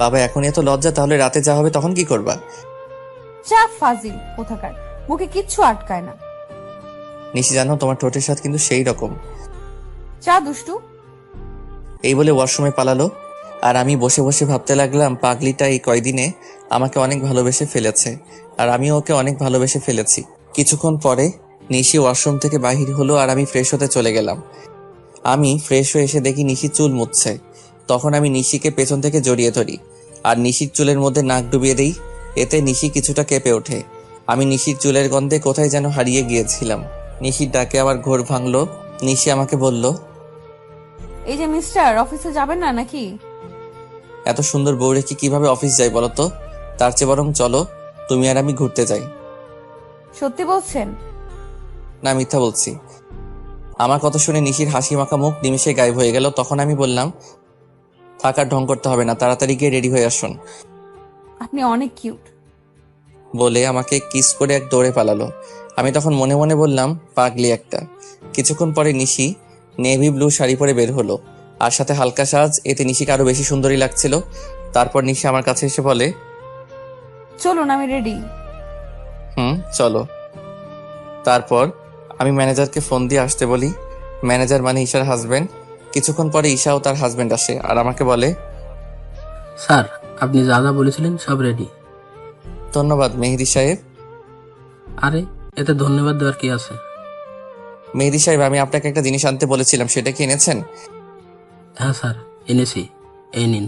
বাবা এখন এত লজ্জা, তাহলে রাতে যা হবে তখন কি করবা? চা ফাজিল কোথাকার, মুখে কিচ্ছু আটকায় না। নিশি জানো, তোমার ঠোঁটের স্বাদ কিন্তু সেই রকম। চা দুষ্টু। এই বলে ওয়াশরুমে পালালো। আর আমি বসে বসে ভাবতে লাগলাম, পাগলিটা এই কয়দিনে আমাকে অনেক ভালোবেসে ফেলেছে, আর আমিও ওকে অনেক ভালোবেসে ফেলেছি। কিছুক্ষণ পরে নিশি ওয়াশরুম থেকে বাহির হলো আর আমি ফ্রেশ হতে চলে গেলাম। আমি ফ্রেশ হয়ে এসে দেখি নিশি চুল মুছছে। তখন আমি নিশিকে পেছন থেকে জড়িয়ে ধরি আর নিশির চুলের মধ্যে নাক ডুবিয়ে দিই। এতে নিশি কিছুটা কেঁপে ওঠে। আমি নিশির চুলের গন্ধে কোথায় যেন হারিয়ে গিয়েছিলাম। নিশির ডাকে আমার ঘোর ভাঙলো। নিশি আমাকে বলল, এই যে মিস্টার, অফিসে যাবেন না নাকি? এত সুন্দর বউ রেখে কিভাবে অফিস যাই বলো তো? তার চেয়ে বরং চলো তুমি আর আমি ঘুরতে যাই। সত্যি বলছেন? না, মিথ্যা বলছি। আমার কথা শুনে নিশির হাসি মাখা মুখ নিমিষে গায়েব হয়ে গেল। তখন আমি বললাম, থাকার ঢং করতে হবে না, তাড়াতাড়ি গিয়ে রেডি হয়ে আসুন। আপনি অনেক কিউট। বলে আমাকে কিস করে এক দৌড়ে পালালো। আমি তখন মনে মনে বললাম, পাগলি একটা। কিছুক্ষণ পরে নিশি নেভি ব্লু শাড়ি পরে বের হলো আর সাথে হালকা সাজ। এতে নিশিকে আরো বেশি সুন্দরী লাগছিল। তারপর নিশি আমার কাছে এসে বলে, চলুন আমি রেডি। চলো। তারপর আমি ম্যানেজারকে ফোন দিয়ে আসতে বলি। ম্যানেজার মানে ঈশার হাজবেন্ড। কিছুক্ষণ পরে ঈশা ও তার হাজবেন্ড আসে আর আমাকে বলে, স্যার, আপনি যা যা বলেছিলেন সব রেডি। ধন্যবাদ মেহেদি সাহেব। আরে এতে ধন্যবাদ দেওয়ার কি আছে? মেহেদি সাহেব, আমি আপনাকে একটা জিনিস আনতে বলেছিলাম, সেটা কি এনেছেন? হ্যাঁ স্যার, এনেছি, এই নিন।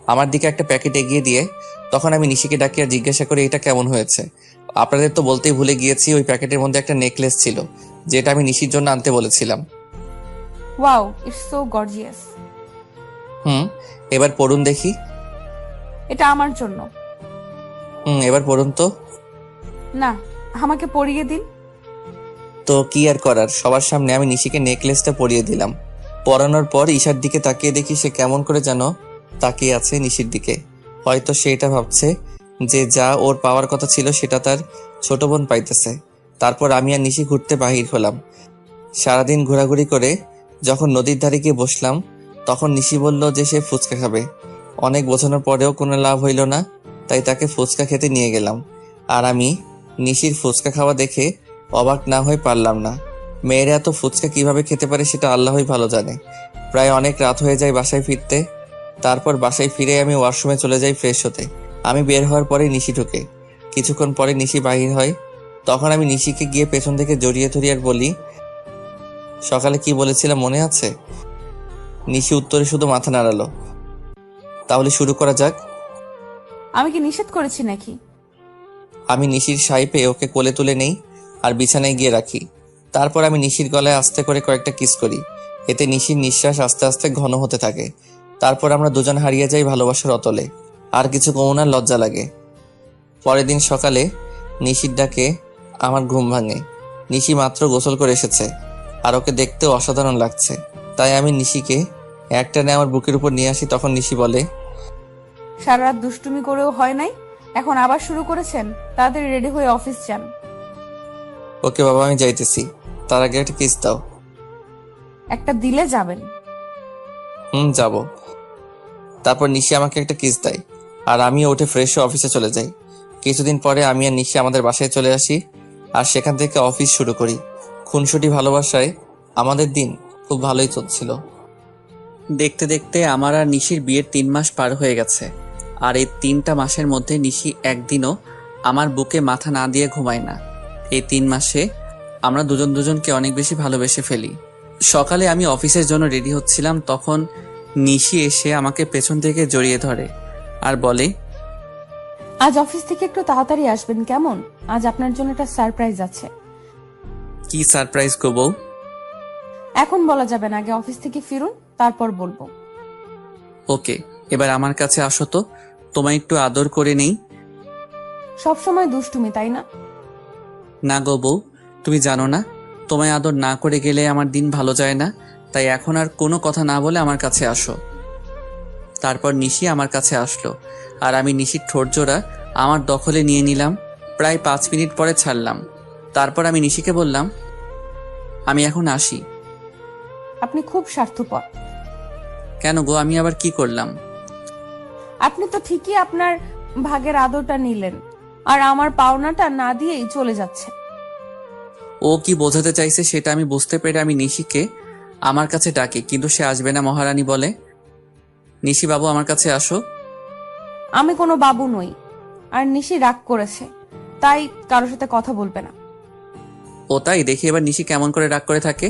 আমার দিকে একটা প্যাকেট এগিয়ে দিয়ে তখন আমি নিশিকে ডাকি আর জিজ্ঞাসা করি, এটা কেমন হয়েছে? আপনাদের তো বলতেই ভুলে গিয়েছি, ওই প্যাকেটের মধ্যে একটা নেকলেস ছিল, যেটা আমি নিশির জন্য আনতে বলেছিলাম। Wow, it's so gorgeous. এবার পড়ুন দেখি। এটা আমার জন্য। এবার পড়ুন তো। না, আমাকে পরিয়ে দিন। তো কি আর করার, সবার সামনে আমি নিশিকে নেকলেসটা পরিয়ে দিলাম। পরানোর পর ঈশার দিকে তাকিয়ে দেখি সে কেমন করে যেন তাকিয়ে আছে নিশির দিকে। হয়তো সে এটা ভাবছে যে যা ওর পাওয়ার কথা ছিল সেটা তার ছোট বোন পাইতেছে। তারপর আমি আর নিশি ঘুরতে বাহির হলাম। সারাদিন ঘোরাঘুরি করে যখন নদীর ধারে গিয়ে বসলাম, তখন নিশি বলল যে সে ফুচকা খাবে। অনেক বোঝানোর পরেও কোনো লাভ হইল না, তাই তাকে ফুচকা খেতে নিয়ে গেলাম। আর আমি নিশির ফুচকা খাওয়া দেখে অবাক না হয়ে পারলাম না। মেয়েরা এত ফুচকা কিভাবে খেতে পারে সেটা আল্লাহই ভালো জানে। প্রায় অনেক রাত হয়ে যায় বাসায় ফিরতে। তারপর বাসায় ফিরে আমি ওয়াশরুমে চলে যাই ফ্রেশ হতে। আমি বের হওয়ার পরে নিশি ঢোকে। কিছুক্ষণ পরে নিশি বাহির হয়। তখন আমি নিশিকে গিয়ে পেছন থেকে জড়িয়ে ধরি আর বলি, সকালে কি বলেছিলাম মনে আছে? নিশি উত্তরে শুধু মাথা নাড়ালো। তাহলে শুরু করা যাক। আমি কি নিষেধ করেছি নাকি? আমি নিশির সাই পেয়ে ওকে কোলে তুলে নেই আর বিছানায় গিয়ে রাখি। তারপর আমি নিশির গলায় আস্তে করে কয়েকটা কিস করি। এতে নিশির নিঃশ্বাস আস্তে আস্তে ঘন হতে থাকে। তারপর আমরা দুজন হারিয়ে যাই ভালোবাসার অতলে। আর কিছু কমনার লজ্জা লাগে। পরের দিন সকালে নিশির ডাকে আমার ঘুম ভাঙে। নিশি মাত্র গোসল করে এসেছে আর ওকে দেখতেও অসাধারণ লাগছে। তাই আমি নিশিকে একটানে আমার বুকের উপর নিয়ে আসি। তখন নিশি বলে, সারা রাত দুষ্টুমি করেও হয় নাই, এখন আবার শুরু করেছেন? তাড়াতাড়ি রেডি হয়ে অফিস যান। ওকে বাবা, আমি যাইতেছি, তার আগে একটা কিস দাও। একটা দিলে যাবেন? যাব। তারপর নিশি আমাকে একটা কিস দেয় আর আমিও উঠে ফ্রেশ হয়ে অফিসে চলে যাই। কিছুদিন পরে আমি আর নিশি আমাদের বাসায় চলে আসি আর সেখান থেকে অফিস শুরু করি। খুনসুটি ভালোবাসায় আমাদের দিন খুব ভালোই চলছিল। দেখতে দেখতে আমার আর নিশির বিয়ের 3 মাস পার হয়ে গেছে। আর এই 3টা মাসের মধ্যে নিশি একদিনও আমার বুকে মাথা না দিয়ে ঘুমায় না। এই 3 মাসে আমরা দুজন দুজনকে অনেক বেশি ভালোবেসে ফেলি। সকালে আমি অফিসের জন্য রেডি হচ্ছিলাম, তখন নিশি এসে আমাকে পেছন থেকে জড়িয়ে ধরে আর বলে, আজ অফিস থেকে একটু তাড়াতাড়ি আসবেন কেমন? আজ আপনার জন্য একটা সারপ্রাইজ আছে। কি সারপ্রাইজ গো বউ? এখন বলা যাবে না, আগে অফিস থেকে ফিরুন, তারপর বলবো। ওকে, এবার আমার কাছে আসো তো, তোমায় একটু আদর করে নেই। সব সময় দুষ্টুমি, তাই না? না গো বউ, তুমি জানো না, তোমায় আদর না করে গেলে আমার দিন ভালো যায় না। তাই এখন আর কোনো কথা না বলে আমার কাছে আসো। তারপর নিশি আমার কাছে আসলো আর আমি নিশির ঠোঁট জোড়া আমার দখলে নিয়ে নিলাম। প্রায় 5 মিনিট পরে ছাড়লাম। তারপর আমি নিশিকে বললাম, আমি এখন আসি। আপনি খুব স্বার্থপর। কেন গো, আমি আবার কি করলাম? আপনি তো ঠিকই আপনার ভাগের আদরটা নিলেন, আর আমার পাওনাটা না দিয়েই চলে যাচ্ছে। ও কি বোঝাতে চাইছে সেটা আমি বুঝতে পেরে আমি নিশিকে আমার কাছে ডাকি, কিন্তু সে আসবে না। মহারানী বলে, নিশি বাবু আমার কাছে আসো। আমি কোনো বাবু নই, আর নিশি রাগ করেছে, তাই কারোর সাথে কথা বলবে না। ও তাই? দেখি এবার নিশি কেমন করে রাগ করে থাকে।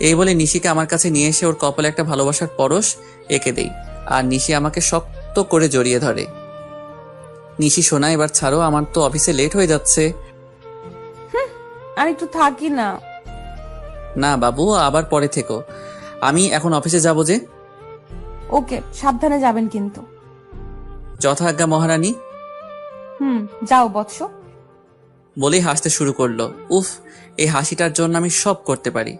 এই বলে নিশিকে আমার কাছে নিয়ে এসে ওর কপালে একটা ভালোবাসার পরশ এঁকে দেই, আর নিশি আমাকে শক্ত করে জড়িয়ে ধরে। নিশি শোনা, এবার ছাড়ো, আমার তো অফিসে লেট হয়ে যাচ্ছে। আর একটু থাকি না। না বাবু, আবার পরে থেকো, আমি এখন অফিসে যাব যে। ওকে, সাবধানে যাবেন কিন্তু। যথাজ্ঞা মহারানী। যাও বৎস। বলেই হাসতে শুরু করলো। উফ, এই হাসিটার জন্য আমি সব করতে পারি।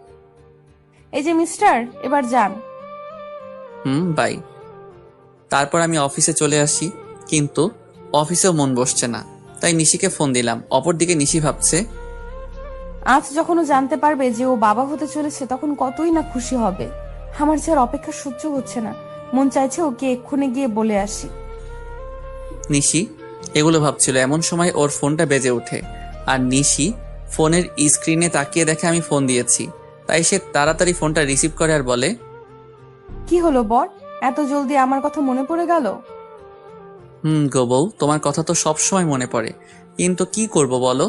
এই যে মিস্টার, এবার যান। বাই। তারপর আমি অফিসে চলে আসি, কিন্তু অফিসেও মন বসছে না, তাই নিশিকে ফোন দিলাম। অপরদিকে নিশি ভাবছে, আজ যখন ও জানতে পারবে যে ও বাবা হতে চলেছে, তখন কতই না খুশি হবে। আমার যে আর অপেক্ষা সহ্য হচ্ছে না, মন চাইছে ওকে এক্ষুনি গিয়ে বলে আসি। নিশি এগুলো ভাবছিল, এমন সময় ওর ফোনটা বেজে ওঠে, আর নিশি ফোনের স্ক্রিনে তাকিয়ে দেখে আমি ফোন দিয়েছি। তাই সে তাড়াতাড়ি ফোনটা রিসিভ করে আর বলে, কি হলো বর, এত জলদি আমার কথা মনে পড়ে গেল? গো বউ, তোমার কথা তো সব সময় মনে পড়ে, কিন্তু কি করব বলো?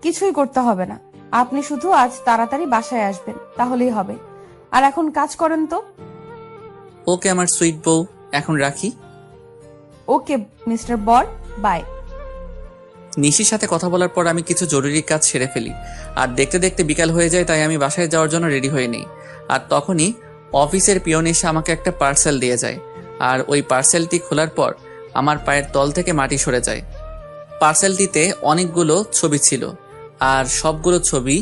কিছুই করতে হবে না, আপনি শুধু আজ তাড়াতাড়ি বাসায় আসবেন, তাহলেই হবে। আর এখন কাজ করেন তো। ওকে আমার সুইট বউ, এখন রাখি। ওকে মিস্টার বর, বাই। নিশির সাথে কথা বলার পর আমি কিছু জরুরি কাজ সেরে ফেলি, আর দেখতে দেখতে বিকাল হয়ে যায়, তাই আমি বাসায় যাওয়ার জন্য রেডি হয়ে নিই। আর তখনই অফিসের পিয়ন এসে আমাকে একটা পার্সেল দিয়ে যায়, আর ওই পার্সেলটি খোলার পর আমার পায়ের তল থেকে মাটি সরে যায়। পার্সেলটিতে অনেকগুলো ছবি ছিল, আর সবগুলো ছবি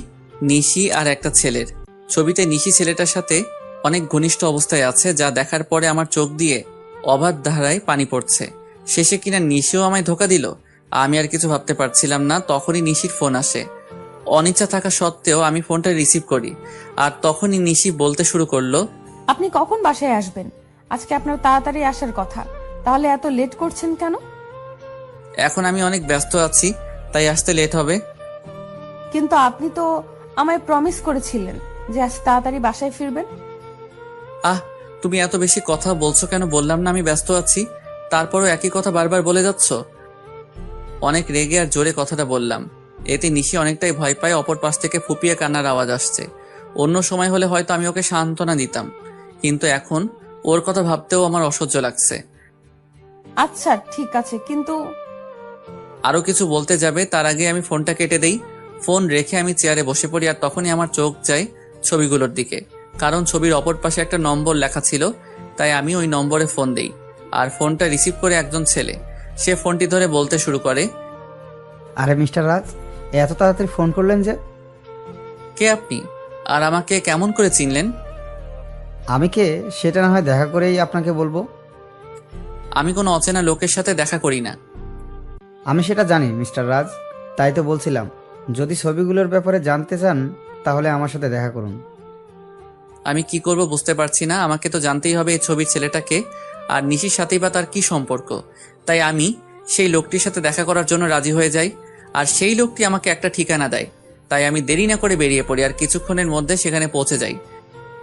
নিশি আর একটা ছেলের। ছবিতে নিশি ছেলেটার সাথে অনেক ঘনিষ্ঠ অবস্থায় আছে, যা দেখার পরে আমার চোখ দিয়ে অবাধ ধারায় পানি পড়ছে। শেষে কিনা নিশিও আমায় ধোকা দিল। আমি আর কিছু ভাবতে পারছিলাম না, তখনই নিশির ফোন আসে। অনিচ্ছা থাকা সত্ত্বেও আমি ফোনটা রিসিভ করি, আর তখনই নিশি বলতে শুরু করলো, আপনি কখন বাসায় আসবেন? আজকে আপনার তাড়াতাড়ি আসার কথা, তাহলে এত লেট করছেন কেন? এখন আমি অনেক ব্যস্ত আছি, তাই আসতে লেট হবে। কিন্তু আপনি তো আমায় প্রমিস করেছিলেন যে আজ তাড়াতাড়ি বাসায় ফিরবেন। তুমি এত বেশি কথা বলছো কেন? বললাম না আমি ব্যস্ত আছি, তারপরও একই কথা বারবার বলে যাচ্ছ। অনেক রেগে আর জোরে কথাটা বললাম, এতে নিশি অনেকটাই ভয় পায়। অপর পাশ থেকে ফুপিয়ে কান্নার আওয়াজ আসছে। অন্য সময় হলে হয়তো আমি ওকে সান্ত্বনা দিতাম, কিন্তু এখন ওর কথা ভাবতেও আমার অসহ্য লাগছে। আচ্ছা ঠিক আছে, কিন্তু আরো কিছু বলতে যাবে তার আগে আমি ফোনটা কেটে দেই। ফোন রেখে আমি চেয়ারে বসে পড়ি, আর তখনই আমার চোখ যায় ছবিগুলোর দিকে, কারণ ছবির অপর পাশে একটা নম্বর লেখা ছিল। তাই আমি ওই নম্বরে ফোন দেই, আর ফোনটা রিসিভ করে একজন ছেলে। সে ফোনটি ধরে বলতে শুরু করে, আরে মিস্টার রাজ, এত তাড়াতাড়ি ফোন করলেন যে? কে আপনি, আর আমাকে কেমন করে চিনলেন? আমি কে সেটা না হয় দেখা করেই আপনাকে বলবো। আমি কোনো অচেনা লোকের সাথে দেখা করি না। আমি সেটা জানি মিস্টার রাজ, তাই তো বলছিলাম, যদি ছবিগুলোর ব্যাপারে জানতে চান তাহলে আমার সাথে দেখা করুন। আমি কি করব বুঝতে পারছি না। আমাকে তো জানতেই হবে এই ছবির ছেলেটাকে, আর নিশির সাথেই বা তার কি সম্পর্ক। তাই আমি সেই লোকটির সাথে দেখা করার জন্য রাজি হয়ে যাই, আর সেই লোকটি আমাকে একটা ঠিকানা দেয়। তাই আমি দেরি না করে বেরিয়ে পড়ি, আর কিছুক্ষণের মধ্যে সেখানে পৌঁছে যাই।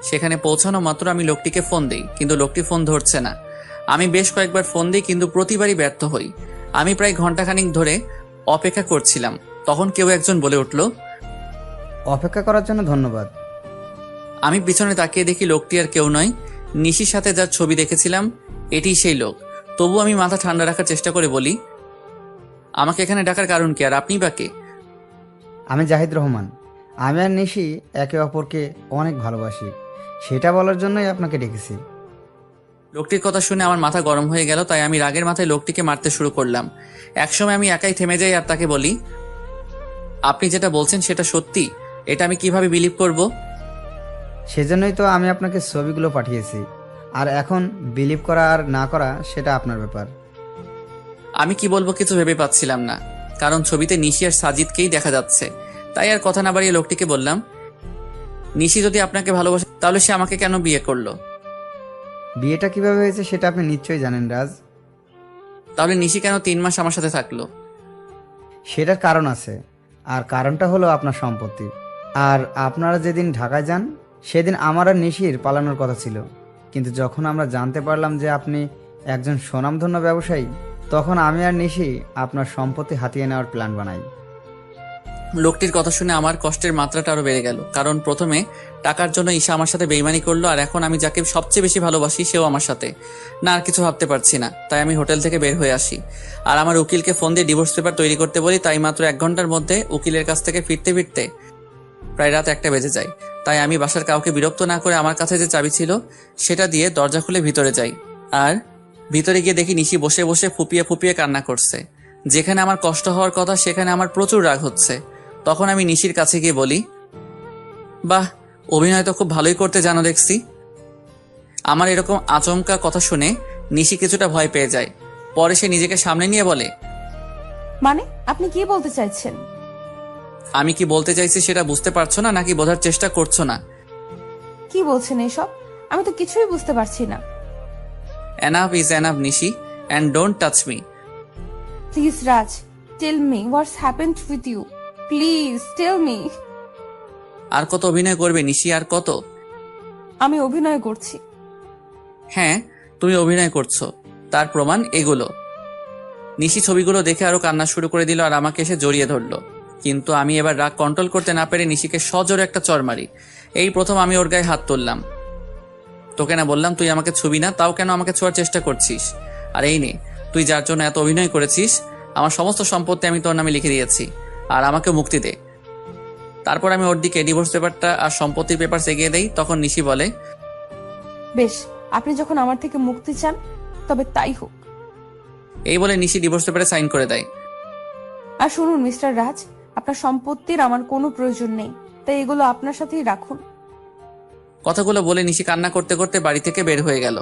সেখানে পৌঁছানো মাত্র আমি লোকটিকে ফোন দিই, কিন্তু লোকটি ফোন ধরছে না। আমি বেশ কয়েকবার ফোন দিই, কিন্তু প্রতিবারই ব্যর্থ হই। আমি প্রায় ঘন্টাখানিক ধরে অপেক্ষা করছিলাম, তখন কেউ একজন বলে উঠল, অপেক্ষা করার জন্য ধন্যবাদ। আমি পিছনে তাকিয়ে দেখি লোকটি আর কেউ নয়, নিশির সাথে যার ছবি দেখেছিলাম এটিই সেই লোক। তবু আমি মাথা ঠান্ডা রাখার চেষ্টা করে বলি, আমাকে এখানে ডাকার কারণ কি, আর আপনি বা কে? আমি জাহিদ রহমান। আমি আর নিশি একে অপরকে অনেক ভালোবাসি, সেটা বলার জন্যই আপনাকে ডেকেছি। লোকটির কথা শুনে আমার মাথা গরম হয়ে গেল, তাই আমি রাগের মাথায় লোকটিকে মারতে শুরু করলাম। একসময় আমি একাই থেমে যাই, আর তাকে বলি, আপনি যেটা বলছেন সেটা সত্যি? এটা আমি কিভাবে বিলিভ করব? সেজন্যই তো আমি আপনাকে ছবিগুলো পাঠিয়েছি, আর এখন বিলিভ করা আর না করা সেটা আপনার ব্যাপার। আমি কি বলবো কিছু ভেবে পাচ্ছিলাম না, কারণ ছবিতে নিশি আর সাজিদকেই দেখা যাচ্ছে। তাই আর কথা না বাড়িয়ে লোকটিকে বললাম, নিশি যদি আপনাকে ভালোবাসে তাহলে সে আমাকে কেন বিয়ে করলো? বিয়েটা কিভাবে হয়েছে সেটা আপনি নিশ্চয়ই জানেন রাজ। তাহলে নিশি কেন 3 মাস আমার সাথে থাকলো? সেটার কারণ আছে, আর কারণটা হলো আপনার সম্পত্তি। আর আপনারা যেদিন ঢাকায় যান সেদিন আমার আর নিশির পালানোর কথা ছিল, কিন্তু যখন আমরা জানতে পারলাম যে আপনি একজন স্বনামধন্য ব্যবসায়ী, তখন আমি আর নিশি আপনার সম্পত্তি হাতিয়ে নেওয়ার প্ল্যান বানাই। লোকটির কথা শুনে আমার কষ্টের মাত্রাটা আরো বেড়ে গেল, কারণ প্রথমে টাকার জন্য ঈশা আমার সাথে বেইমানি করলো, আর এখন আমি যাকে সবচেয়ে বেশি ভালোবাসি সেও আমার সাথে। না, আর কিছু ভাবতে পারছি না, তাই আমি হোটেল থেকে বের হয়ে আসি আর আমার উকিলকে ফোন দিয়ে ডিভোর্স পেপার তৈরি করতে বলি। তাই মাত্র 1 ঘন্টার মধ্যে উকিলের কাছ থেকে ফিরতে ফিরতে প্রায় রাত 1টা বেজে যায়। তাই আমি বাসার কাউকে বিরক্ত না করে আমার কাছে যে চাবি ছিল সেটা দিয়ে দরজা খুলে ভিতরে যাই, আর ভিতরে গিয়ে দেখি নিশি বসে বসে ফুপিয়ে ফুপিয়ে কান্না করছে। যেখানে আমার কষ্ট হওয়ার কথা সেখানে আমার প্রচুর রাগ হচ্ছে। তখন আমি নিশির কাছে গিয়ে বলি, বাহ, অভিনয় তো খুব ভালোই করতে জানো দেখছি। আমার এরকম আচমকা কথা শুনে নিশি কিছুটা ভয় পেয়ে যায়। পরে সে নিজেকে সামনে নিয়ে বলে, মানে আপনি কি বলতে চাইছেন? আমি কি বলতে চাইছি সেটা বুঝতে পারছো না, নাকি বোঝার চেষ্টা করছো না? কি বলছেন এসব? আমি তো কিছুই বুঝতে পারছি না। Enough is enough Nishi, and don't touch me. Please Raj, tell me what's happened with you. Please tell me. আর কত অভিনয় করবে নিশি, আর কত? আমি অভিনয় করছি। হ্যাঁ, তুমি অভিনয় করছো, তার প্রমাণ এগুলো। নিশি ছবিগুলো দেখে আরো কান্না শুরু করে দিল আর আমাকে এসে জড়িয়ে ধরলো। কিন্তু আমি এবার রাগ কন্ট্রোল করতে না পেরে নিশিকে সজোরে একটা চড় মারি। এই প্রথম আমি ওর গায়ে হাত তুললাম। তোকে না বললাম তুই আমাকে ছবি না, তাও কেন আমাকে ছোঁয়ার চেষ্টা করছিস? আর এই নে, তুই যার জন্য এত অভিনয় করেছিস, আমার সমস্ত সম্পত্তি আমি তোর নামে লিখে দিয়েছি, আর আমাকে মুক্তি দে। তারপর আমি ওর দিকে ডিভোর্স পেপারটা আর সম্পত্তির পেপার এগিয়ে দেই। তখন নিশি বলে, বেশ, আপনি যখন আমার থেকে মুক্তি চান তবে তাই হোক। এই বলে নিশি ডিভোর্স পেপারে সাইন করে দেয়। আর শুনুন মিস্টার রাজ, আপনার সম্পত্তির আমার কোনো প্রয়োজন নেই, তাই এগুলো আপনার সাথেই রাখুন। কথাগুলো বলে নিশি কান্না করতে করতে বাড়ি থেকে বের হয়ে গেল।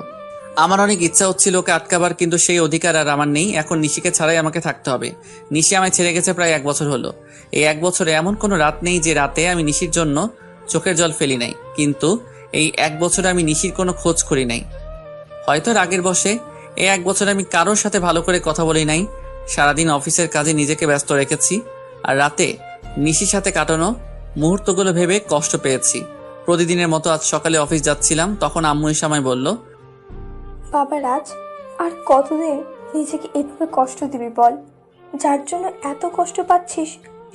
আমার অনেক ইচ্ছা হচ্ছিল ওকে আটকাবার, কিন্তু সেই অধিকার আর আমার নেই। এখন নিশিকে ছাড়াই আমাকে থাকতে হবে। নিশি আমায় ছেড়ে গেছে প্রায় 1 বছর হলো। এই 1 বছরে এমন কোনো রাত নেই যে রাতে আমি নিশির জন্য চোখের জল ফেলি নাই, কিন্তু এই 1 বছরে আমি নিশির কোনো খোঁজ করি নাই। হয়তো রাগের বশে এই 1 বছরে আমি কারোর সাথে ভালো করে কথা বলি নাই। সারাদিন অফিসের কাজে নিজেকে ব্যস্ত রেখেছি, আর রাতে নিশির সাথে কাটানো মুহূর্তগুলো ভেবে কষ্ট পেয়েছি। প্রতিদিনের মতো আজ সকালে অফিস যাচ্ছিলাম, তখন আম্মু এসে আমায় বলল, বাবা রাজ, আর কতদিন নিজেকে এভাবে কষ্ট দিবি বল? যার জন্য এত কষ্ট পাচ্ছিস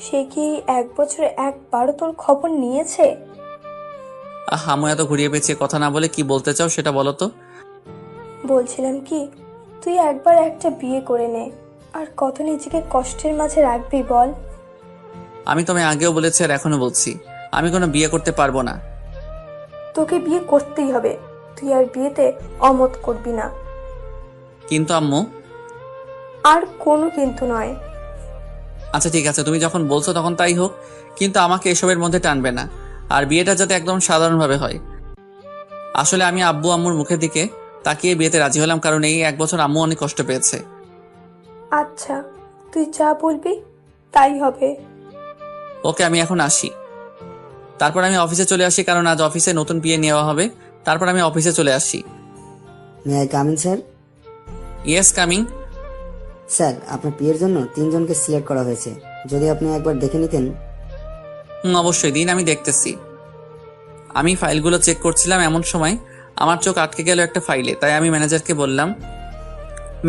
সে কি 1 বছরে একবারও তোর খবর নিয়েছে? আম্মু এত ঘুরিয়ে পেঁচিয়ে কথা না বলে কি বলতে চাও সেটা বলো তো। বলছিলাম কি, তুই একবার একটা বিয়ে করে নে, আর কত নিজেকে কষ্টের মাঝে রাখবি বল? আমি তোমায় আগেও বলেছি আর এখনো বলছি, আমি কোনো বিয়ে করতে পারবো না। তোকে বিয়ে করতেই হবে, তুই আর বিয়েতে অমত করবি না। কিন্তু আম্মু। আর কোনো কিন্তু নয়। আচ্ছা ঠিক আছে, তুমি যখন বলছো তখন তাই হোক, কিন্তু আমাকে এসবের মধ্যে টানবে না, আর বিয়েটা যাতে একদম সাধারণভাবে হয়। আসলে আমি আব্বু আম্মুর মুখের দিকে তাকিয়ে বিয়েতে রাজি হলাম, কারণ এই 1 বছর আম্মু অনেক কষ্ট পেয়েছে। আচ্ছা, তুই যা বলবি তাই হবে। ওকে, আমি এখন আসি। তারপর আমি অফিসে চলে আসি, কারণ আজ অফিসে নতুন বিয়ে নেওয়া হবে। তারপর আমি অফিসে চলে আসি। May I come in sir? Yes, coming. Sir, আপনার বিয়ের জন্য 3 জনকে সিলেক্ট করা হয়েছে, যদি আপনি একবার দেখে নিতেন। অবশ্যই দিন, আমি দেখতেছি। আমি ফাইলগুলো চেক করছিলাম, এমন সময় আমার চোখ আটকে গেল একটা ফাইলে। তাই আমি ম্যানেজারকে বললাম,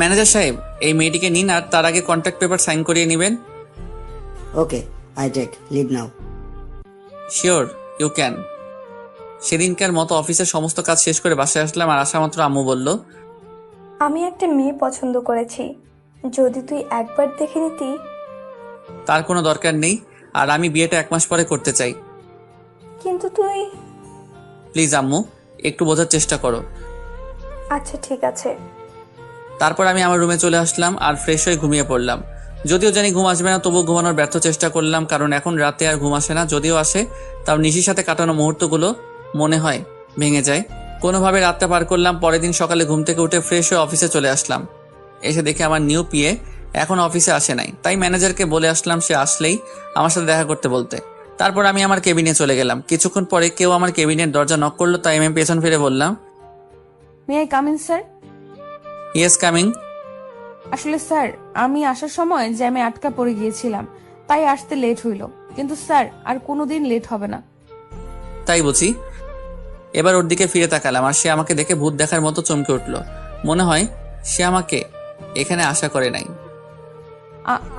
ম্যানেজার সাহেব, এই মেয়েটিকে নিন, আর তার আগে কন্ট্রাক্ট পেপার সাইন করিয়ে নেবেন। Okay, I take leave now. Sure, you can. সেদিনকার মতো অফিসের সমস্ত কাজ শেষ করে বাসায় আসলাম, আর আসা মাত্র আম্মু বলল, আমি একটা মেয়ে পছন্দ করেছি, যদি তুই একবার দেখে নিতি। তার কোনো দরকার নেই, আর আমি বিয়েটা 1 মাস পরে করতে চাই। কিন্তু তুই। প্লিজ আম্মু, একটু বোঝার চেষ্টা করো। আচ্ছা ঠিক আছে। তারপর আমি আমার রুমে চলে আসলাম আর ফ্রেশ হয়ে ঘুমিয়ে পড়লাম। যদিও জানি ঘুম আসবে না, তবুও ঘুমানোর ব্যর্থ চেষ্টা করলাম, কারণ এখন রাতে আর ঘুম আসে না। যদিও আসে, তাও নিশির সাথে কাটানো মুহূর্তগুলো মনে হয় ভেঙে যায়। কোনোভাবে রাতটা পার করলাম। পরের দিন সকালে ঘুম থেকে উঠে ফ্রেশ হয়ে অফিসে চলে আসলাম। এসে দেখে আমার নিউ পিএ এখন অফিসে আসে নাই, তাই ম্যানেজারকে বলে আসলাম সে আসলেই আমার সাথে দেখা করতে বলতে। তারপর আমি আমার কেবিনে চলে গেলাম। কিছুক্ষণ পরে কেউ আমার কেবিনের দরজা নক করলো, তাই আমি পেছন ফিরে বললাম, may I come in sir? Yes, coming. আসলে স্যার, আমি আসার সময় জ্যামে আটকা পড়ে গিয়েছিলাম, তাই আসতে লেট হইল। কিন্তু স্যার, আর কোনোদিন লেট হবে না। তাই বুঝি? এবার ওর দিকে ফিরে তাকালাম আর সে আমাকে দেখে ভূত দেখার মতো চমকে উঠল। মনে হয় সে আমাকে এখানে আশা করে নাই।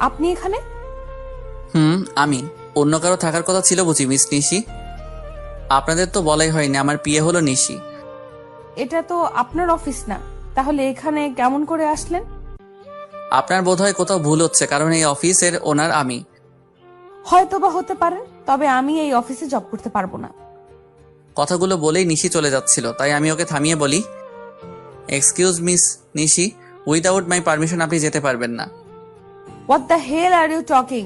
আপনি এখানে? আমি। অন্য কারো থাকার কথা ছিল বুঝি মিস নিশি? আপনাদের তো বলাই হয়নি আমার পিএ হলো নিশি। এটা তো আপনার অফিস না, তাহলে এখানে কেমন করে আসলেন? আপনার বোধহয় কোথাও ভুল হচ্ছে, কারণ এই অফিসের ওনার আমি। হয়তো বা হতে পারে, তবে আমি এই অফিসে জব করতে পারবো না। কথাগুলো বলেই নিশি চলে যাচ্ছিল, তাই আমি ওকে থামিয়ে বলি, excuse miss Nishi, without my permission আপনি যেতে পারবেন না। What the hell are you talking?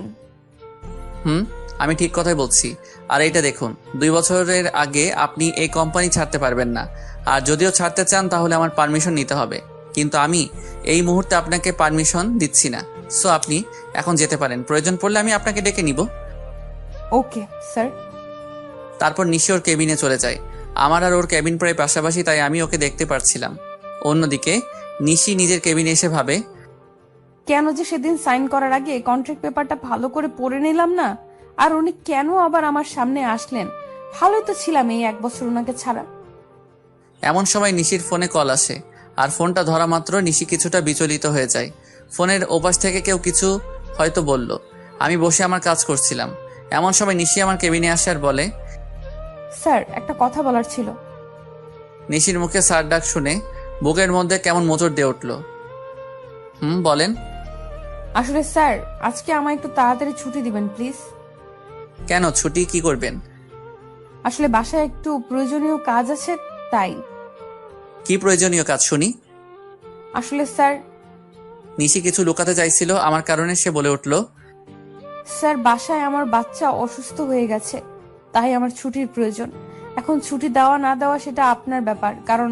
আমি ঠিক কথাই বলছি। আর এইটা দেখুন, 2 বছরের আগে আপনি এই কোম্পানি ছাড়তে পারবেন না, আর যদিও ছাড়তে চান তাহলে আমার পারমিশন নিতে হবে। কিন্তু আমি এই মুহূর্তে আপনাকে পারমিশন দিচ্ছি না। সো আপনি এখন যেতে পারেন, প্রয়োজন পড়লে আমি আপনাকে ডেকে নিব। Okay sir. তারপর নিশি ওর কেবিনে চলে যায়। আমার আর ওর কেবিন প্রায় পাশাপাশি, তাই আমি ওকে দেখতে পারছিলাম। অন্যদিকে নিশি নিজের কেবিনে এসে ভাবে, কেন যে সেদিন সাইন করার আগে কন্ট্রাক্ট পেপারটা ভালো করে পড়ে নিলাম না, আর উনি কেন আবার আমার সামনে আসলেন? ভালোই তো ছিলাম এই 1 বছর ওনাকে ছাড়া। এমন সময় নিশির ফোনে কল আসে, আর ফোনটা ধরা মাত্র নিশি কিছুটা বিচলিত হয়ে যায়। ফোনের ওপাশ থেকে কেউ কিছু হয়তো বলল। আমি বসে আমার কাজ করছিলাম। এমন সময় নিশি আমার কেবিনে আসে আর বলে, স্যার, একটা কথা বলার ছিল। নিশির মুখে স্যার ডাক শুনে বুকের মধ্যে কেমন মোচড় দিয়ে উঠল। বলেন। আসলে স্যার, আজকে আমায় একটু তাড়াতাড়ি ছুটি দিবেন প্লিজ। কেন, ছুটি কি করবেন? আসলে বাসায় একটু প্রয়োজনীয় কাজ আছে, তাই। কি প্রয়োজনীয় কাজ শুনি? আসলে স্যার। নিশি কিছু লুকাতে চাইছিল আমার কারণে, সে বলে উঠল, স্যার, বাসায় আমার বাচ্চা অসুস্থ হয়ে গেছে, তাই আমার ছুটির প্রয়োজন। এখন ছুটি দেওয়া না দেওয়া সেটা আপনার ব্যাপার, কারণ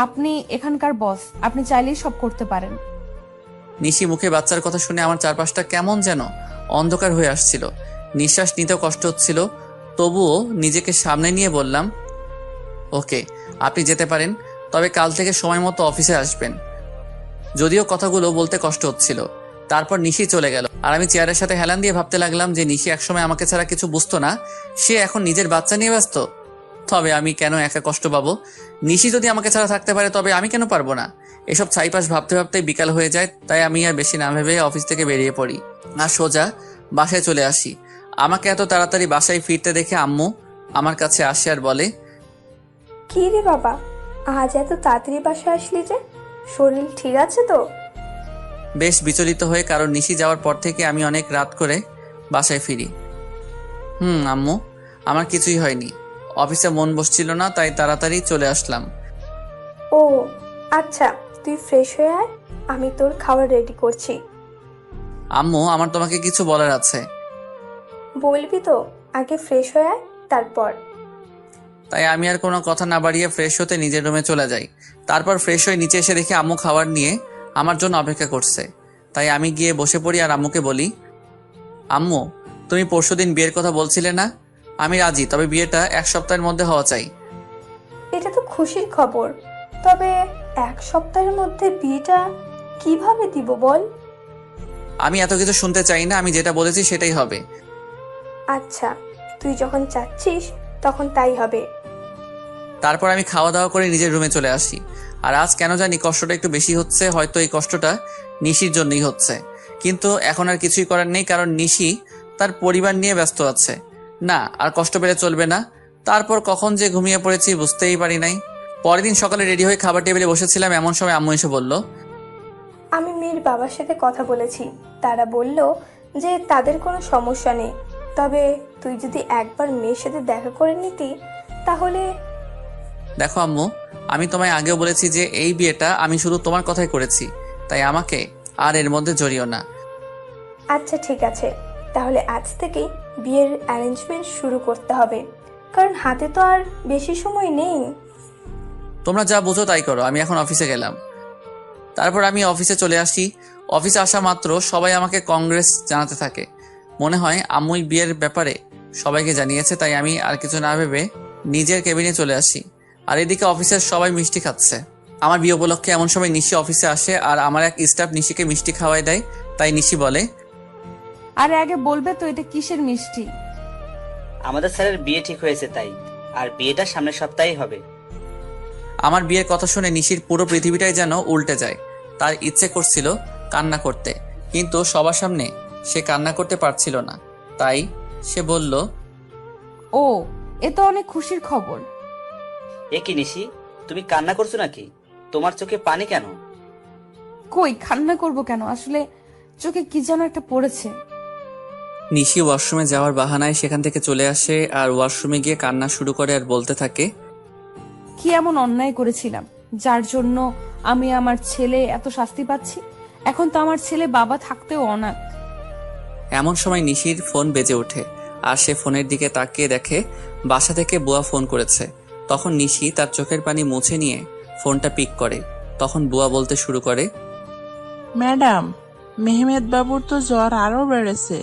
আপনি এখানকার বস, আপনি চাইলেই সব করতে পারেন। নিশি মুখে বাচ্চার কথা শুনে আমার চারপাশটা কেমন যেন অন্ধকার হয়ে আসছিল। নিঃশ্বাস নিতেও কষ্ট হচ্ছিল। তবুও নিজেকে সামনে নিয়ে বললাম, ওকে, আপনি যেতে পারেন, তবে কাল থেকে সময় মতো অফিসে আসবেন। যদিও কথাগুলো বলতে কষ্ট হচ্ছিল। তারপর নিশি চলে গেল, আর আমি চেয়ারের সাথে হেলান দিয়ে ভাবতে লাগলাম যে নিশি একসময় আমাকে ছাড়া কিছু বুঝতো না, সে এখন নিজের বাচ্চা নিয়ে ব্যস্ত। তবে আমি কেন একা কষ্ট পাবো? নিশি যদি আমাকে ছাড়া থাকতে পারে, তবে আমি কেন পারবো না? এসব ছাইপাশ ভাবতে ভাবতে বিকাল হয়ে যায়, তাই আমি আর বেশি না ভেবে অফিস থেকে বেরিয়ে পড়ি আর সোজা বাসায় চলে আসি। আমাকে এত তাড়াতাড়ি বাসায় ফিরতে দেখে আম্মু আমার কাছে আসে আর বলে, কি রে বাবা, আজ এত তাড়াতাড়ি বাসায় আসলি যে? শরীর ঠিক আছে তো? বেশ বিচলিত হয়ে, কারণ নিশি যাওয়ার পর থেকে আমি অনেক রাত করে বাসায় ফিরি। আম্মু, আমার কিছুই হয়নি। অফিসে মন বসছিল না, তাই তাড়াতাড়ি চলে আসলাম। ও আচ্ছা, তুই ফ্রেশ হয়ে আয়, আমি তোর খাবার রেডি করছি। আম্মু, আমার তোমাকে কিছু বলার আছে। বলবি তো? আগে ফ্রেশ হয়ে আয়, তারপর। তাই আমি আর কোনো কথা না বাড়িয়ে ফ্রেশ হতে নিজের রুমে চলে যাই। তারপর ফ্রেশ হয়ে নিচে এসে দেখি আম্মু খাবার নিয়ে আমার জন্য অপেক্ষা করছে। তাই আমি গিয়ে বসে পড়ি আর আম্মুকে বলি, আম্মু, তুমি পরশুদিন বিয়ের কথা বলছিলে না? আমি রাজি, তবে বিয়েটা 1 সপ্তাহের মধ্যে হওয়া চাই। এটা তো খুশির খবর, তবে 1 সপ্তাহের মধ্যে বিয়েটা কিভাবে দিব বল? আমি এত কিছু শুনতে চাই না, আমি যেটা বলেছি সেটাই হবে। আচ্ছা, তুই যখন চাচ্ছিস তখন তাই হবে। তারপর আমি খাওয়া দাওয়া করে নিজের রুমে চলে আসি। আর আজ কেন জানি কষ্টটা একটু বেশি হচ্ছে। হয়তো এই কষ্টটা নিশির জন্যই হচ্ছে, কিন্তু এখন আর কিছুই করার নেই, কারণ নিশি তার পরিবার নিয়ে ব্যস্ত আছে। না, আর কষ্ট পেলে চলবে না। তারপর কখন যে ঘুমিয়ে পড়েছি বুঝতেই পারি নাই। পরের দিন সকালে রেডি হয়ে খাবার টেবিলে বসেছিলাম, এমন সময় আম্মু এসে বলল, আমি মেয়ের বাবার সাথে কথা বলেছি, তারা বলল যে তাদের কোনো সমস্যা নেই, তবে তুই যদি একবার মেয়ের সাথে দেখা করে নিতি তাহলে। দেখো আম্মু, আমি তোমায় আগেও বলেছি যে এই বিয়েটা আমি শুধু তোমার কথাই করেছি, তাই আমাকে আর এর মধ্যে জড়িও না। আচ্ছা ঠিক আছে, তাহলে আজ থেকেই বিয়ের অ্যারেঞ্জমেন্ট শুরু করতে হবে, কারণ হাতে তো আর বেশি সময় নেই। তোমরা যা বুঝো তাই করো, আমি এখন অফিসে গেলাম। তারপর আমি অফিসে চলে আসি। অফিসে আসা মাত্র সবাই আমাকে কংগ্রেস জানাতে থাকে। মনে হয় আম্মুই বিয়ের ব্যাপারে সবাইকে জানিয়েছে, তাই আমি আর কিছু না ভেবে নিজের কেবিনে চলে আসি। আর এদিকে অফিসের সবাই মিষ্টি খাচ্ছে। আমার বিয়ে উপলক্ষে এমন সময় নিশি অফিসে আসে আর আমার এক স্টাফ নিশিকে মিষ্টি খাওয়াই দেয়। তাই নিশি বলে, আরে আগে বলবে তো এটা কিসের মিষ্টি? আমাদের স্যারের বিয়ে ঠিক হয়েছে তাই, আর বিয়েটা সামনের সপ্তাহেই হবে। আমার বিয়ের কথা শুনে নিশির পুরো পৃথিবীটাই যেন উল্টে যায়। তার ইচ্ছে করছিল কান্না করতে, কিন্তু সবার সামনে সে কান্না করতে পারছিল না। তাই সে বলল, ও, এ তো অনেক খুশির খবর। এ কি নিশি, তুমি কান্না করছো নাকি? তোমার চোখে পানি কেন? কই, কান্না করব কেন? আসলে চোখে কি যেন একটা পড়েছে। নিশি ওয়াশরুমে যাওয়ার বাহানায় সেখান থেকে চলে আসে আর ওয়াশরুমে গিয়ে কান্না শুরু করে আর বলতে থাকে, কি এমন অন্যায় করেছিলাম যার জন্য আমি আমার ছেলে এত শাস্তি পাচ্ছি? এখন তো আমার ছেলে বাবা থাকতেও অনাথ। এমন সময় নিশির ফোন বেজে ওঠে আর সে ফোনের দিকে তাকিয়ে দেখে বাসা থেকে বুয়া ফোন করেছে। তখন নিশি তার চোখের পানি মুছে নিয়ে ফোনটা পিক করে। তখন বুয়া বলতে শুরু করে, ম্যাডাম, মেহমেদ বাবুর তো জ্বর আরো বেড়েছে।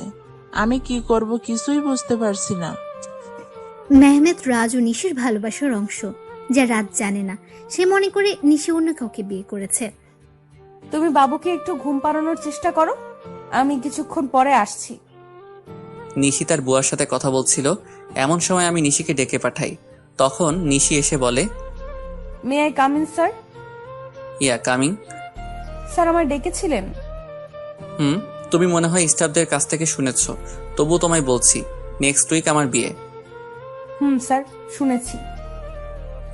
আমি কি করব কিছুই বুঝতে পারছি না। মেহমেদ রাজ ও নিশির ভালোবাসার অংশ, যা রাজ জানে না। সে মনে করে নিশি অন্য কাউকে বিয়ে করেছে। তুমি বাবুকে একটু ঘুম পাড়ানোর চেষ্টা করো, আমি কিছুক্ষণ পরে আসছি। নিশি তার বুয়ার সাথে কথা বলছিল। এমন সময় আমি নিশিকে ডেকে পাঠাই। তখন নিশি এসে বলে, may I come in sir? Yeah coming. Sir আমার ডেকেছিলেন? তুমি মনে হয় স্টাফদের কাছ থেকে শুনেছ, তবু তোমায় বলছি, নেক্সট উইক আমার বিয়ে। স্যার শুনেছি।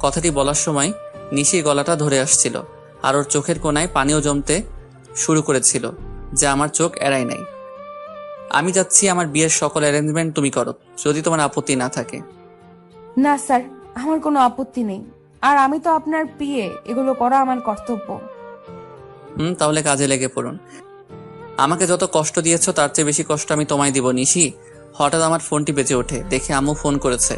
কথাটি বলার সময় নিশির গলাটা ধরে আসছিল আর ওর চোখের কোণায় পানিও জমতে শুরু করেছিল, যা আমার চোখ এড়ায় নাই। আমি যাচ্ছি, আমার বিয়ের সকল অ্যারেঞ্জমেন্ট তুমি করো, যদি তোমার আপত্তি না থাকে। না স্যার, আমার কোনো আপত্তি নেই। আর আমি তো আপনার পিএ, এগুলো করা আমার কর্তব্য। তাহলে কাজে লেগে পড়ুন। আমাকে যত কষ্ট দিয়েছ তার চেয়ে বেশি কষ্ট আমি তোমায় দিব নিশি। হঠাৎ আমার ফোনটি বেজে ওঠে, দেখে আম্মু ফোন করেছে।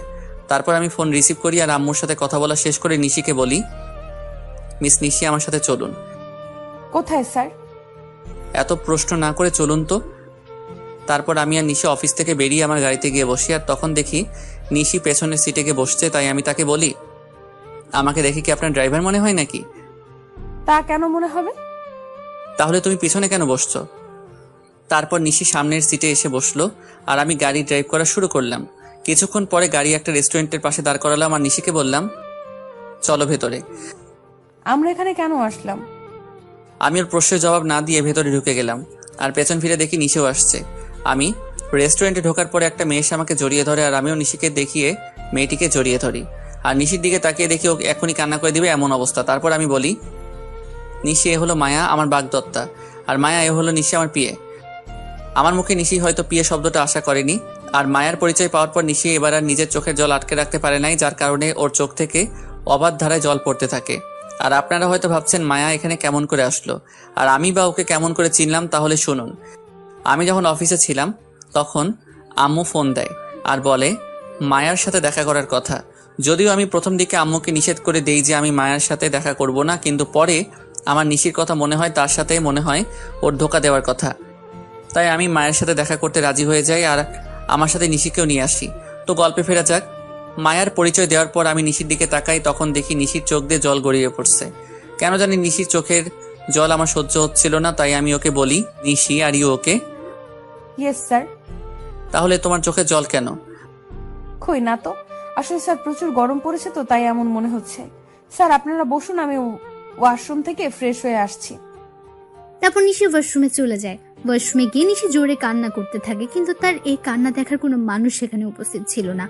তারপর আমি ফোন রিসিভ করি আর আম্মুর সাথে কথা বলা শেষ করে নিশিকে বলি, মিস নিশি আমার সাথে চলুন। কোথায় স্যার? এত প্রশ্ন না করে চলুন তো। তারপর আমি আর নিশি অফিস থেকে বেরিয়ে আমার গাড়িতে গিয়ে বসি, আর তখন দেখি নিশি পেছনের সিটে গিয়ে বসছে। তাই আমি তাকে বলি, আমাকে দেখে কি আপনার ড্রাইভার মনে হয় নাকি? তা কেন মনে হবে? তাহলে তুমি পিছনে কেন বসছো? তারপর নিশি সামনের সিটে এসে বসলো আর আমি গাড়ি ড্রাইভ করা শুরু করলাম। কিছুক্ষণ পরে গাড়ি একটা রেস্টুরেন্টের পাশে দাঁড় করালাম আর নিশিকে বললাম, চলো ভেতরে। আমরা এখানে কেন আসলাম? আমি ওর প্রশ্নের জবাব না দিয়ে ভেতরে ঢুকে গেলাম আর পেছন ফিরে দেখি নিশিও আসছে। আমি রেস্টুরেন্টে ঢোকার পরে একটা মেয়ে এসে আমাকে জড়িয়ে ধরে আর আমিও নিশিকে দেখিয়ে মেয়েটিকে জড়িয়ে ধরি আর নিশির দিকে তাকিয়ে দেখি ও এখনই কান্না করে দিবে এমন অবস্থা। তারপর আমি বলি, নিশি এ হলো মায়া, আমার বাগদত্তা, আর মায়া এ হলো নিশি, আমার পিয়ে। আমার মুখে নিশি হয়তো পিয়ে শব্দটা আশা করেনি। আর মায়ার পরিচয় পাওয়ার পর নিশি এবার আর নিজের চোখের জল আটকে রাখতে পারে নাই, যার কারণে ওর চোখ থেকে অবাধ ধারায় জল পড়তে থাকে। আর আপনারা হয়তো ভাবছেন মায়া এখানে কেমন করে আসলো আর আমি বা ওকে কেমন করে চিনলাম, তাহলে শুনুন। আমি যখন অফিসে ছিলাম তখন আম্মু ফোন দেয় আর বলে মায়ার সাথে দেখা করার কথা। যদিও আমি প্রথম দিকে আম্মুকে নিষেধ করে দেই যে আমি মায়ার সাথে দেখা করব না, কিন্তু পরে আমার নিশির কথা মনে হয়, তার সাথে মনে হয় ওর ধোকা দেওয়ার কথা। তাই আমি মায়ের সাথে দেখা করতে রাজি হয়ে যাই আর আমার সাথে নিশিকেও নিয়ে আসি। তো গল্পে ফেরা যাক। মায়ার পরিচয় দেওয়ার পর আমি নিশির দিকে তাকাই, তখন দেখি নিশির চোখ দিয়ে জল গড়িয়ে পড়ছে। কেন জানি নিশির চোখের জল আমার সহ্য হচ্ছিল না, তাই আমি ওকে বলি, Nishi are you okay? Yes sir. তাহলে তোমার চোখে জল কেন? কই না তো, আসলে স্যার প্রচুর গরম পড়েছে তো তাই এমন মনে হচ্ছে। স্যার আপনারা বসুন, আমি ওয়াশরুম থেকে ফ্রেশ হয়ে আসছি। তারপর নিশি ওয়াশরুমে চলে যায়। ওয়াশরুমে গিয়ে নিশি জোরে কান্না করতে থাকে, কিন্তু তার এই কান্না দেখার কোনো মানুষ সেখানে উপস্থিত ছিল না,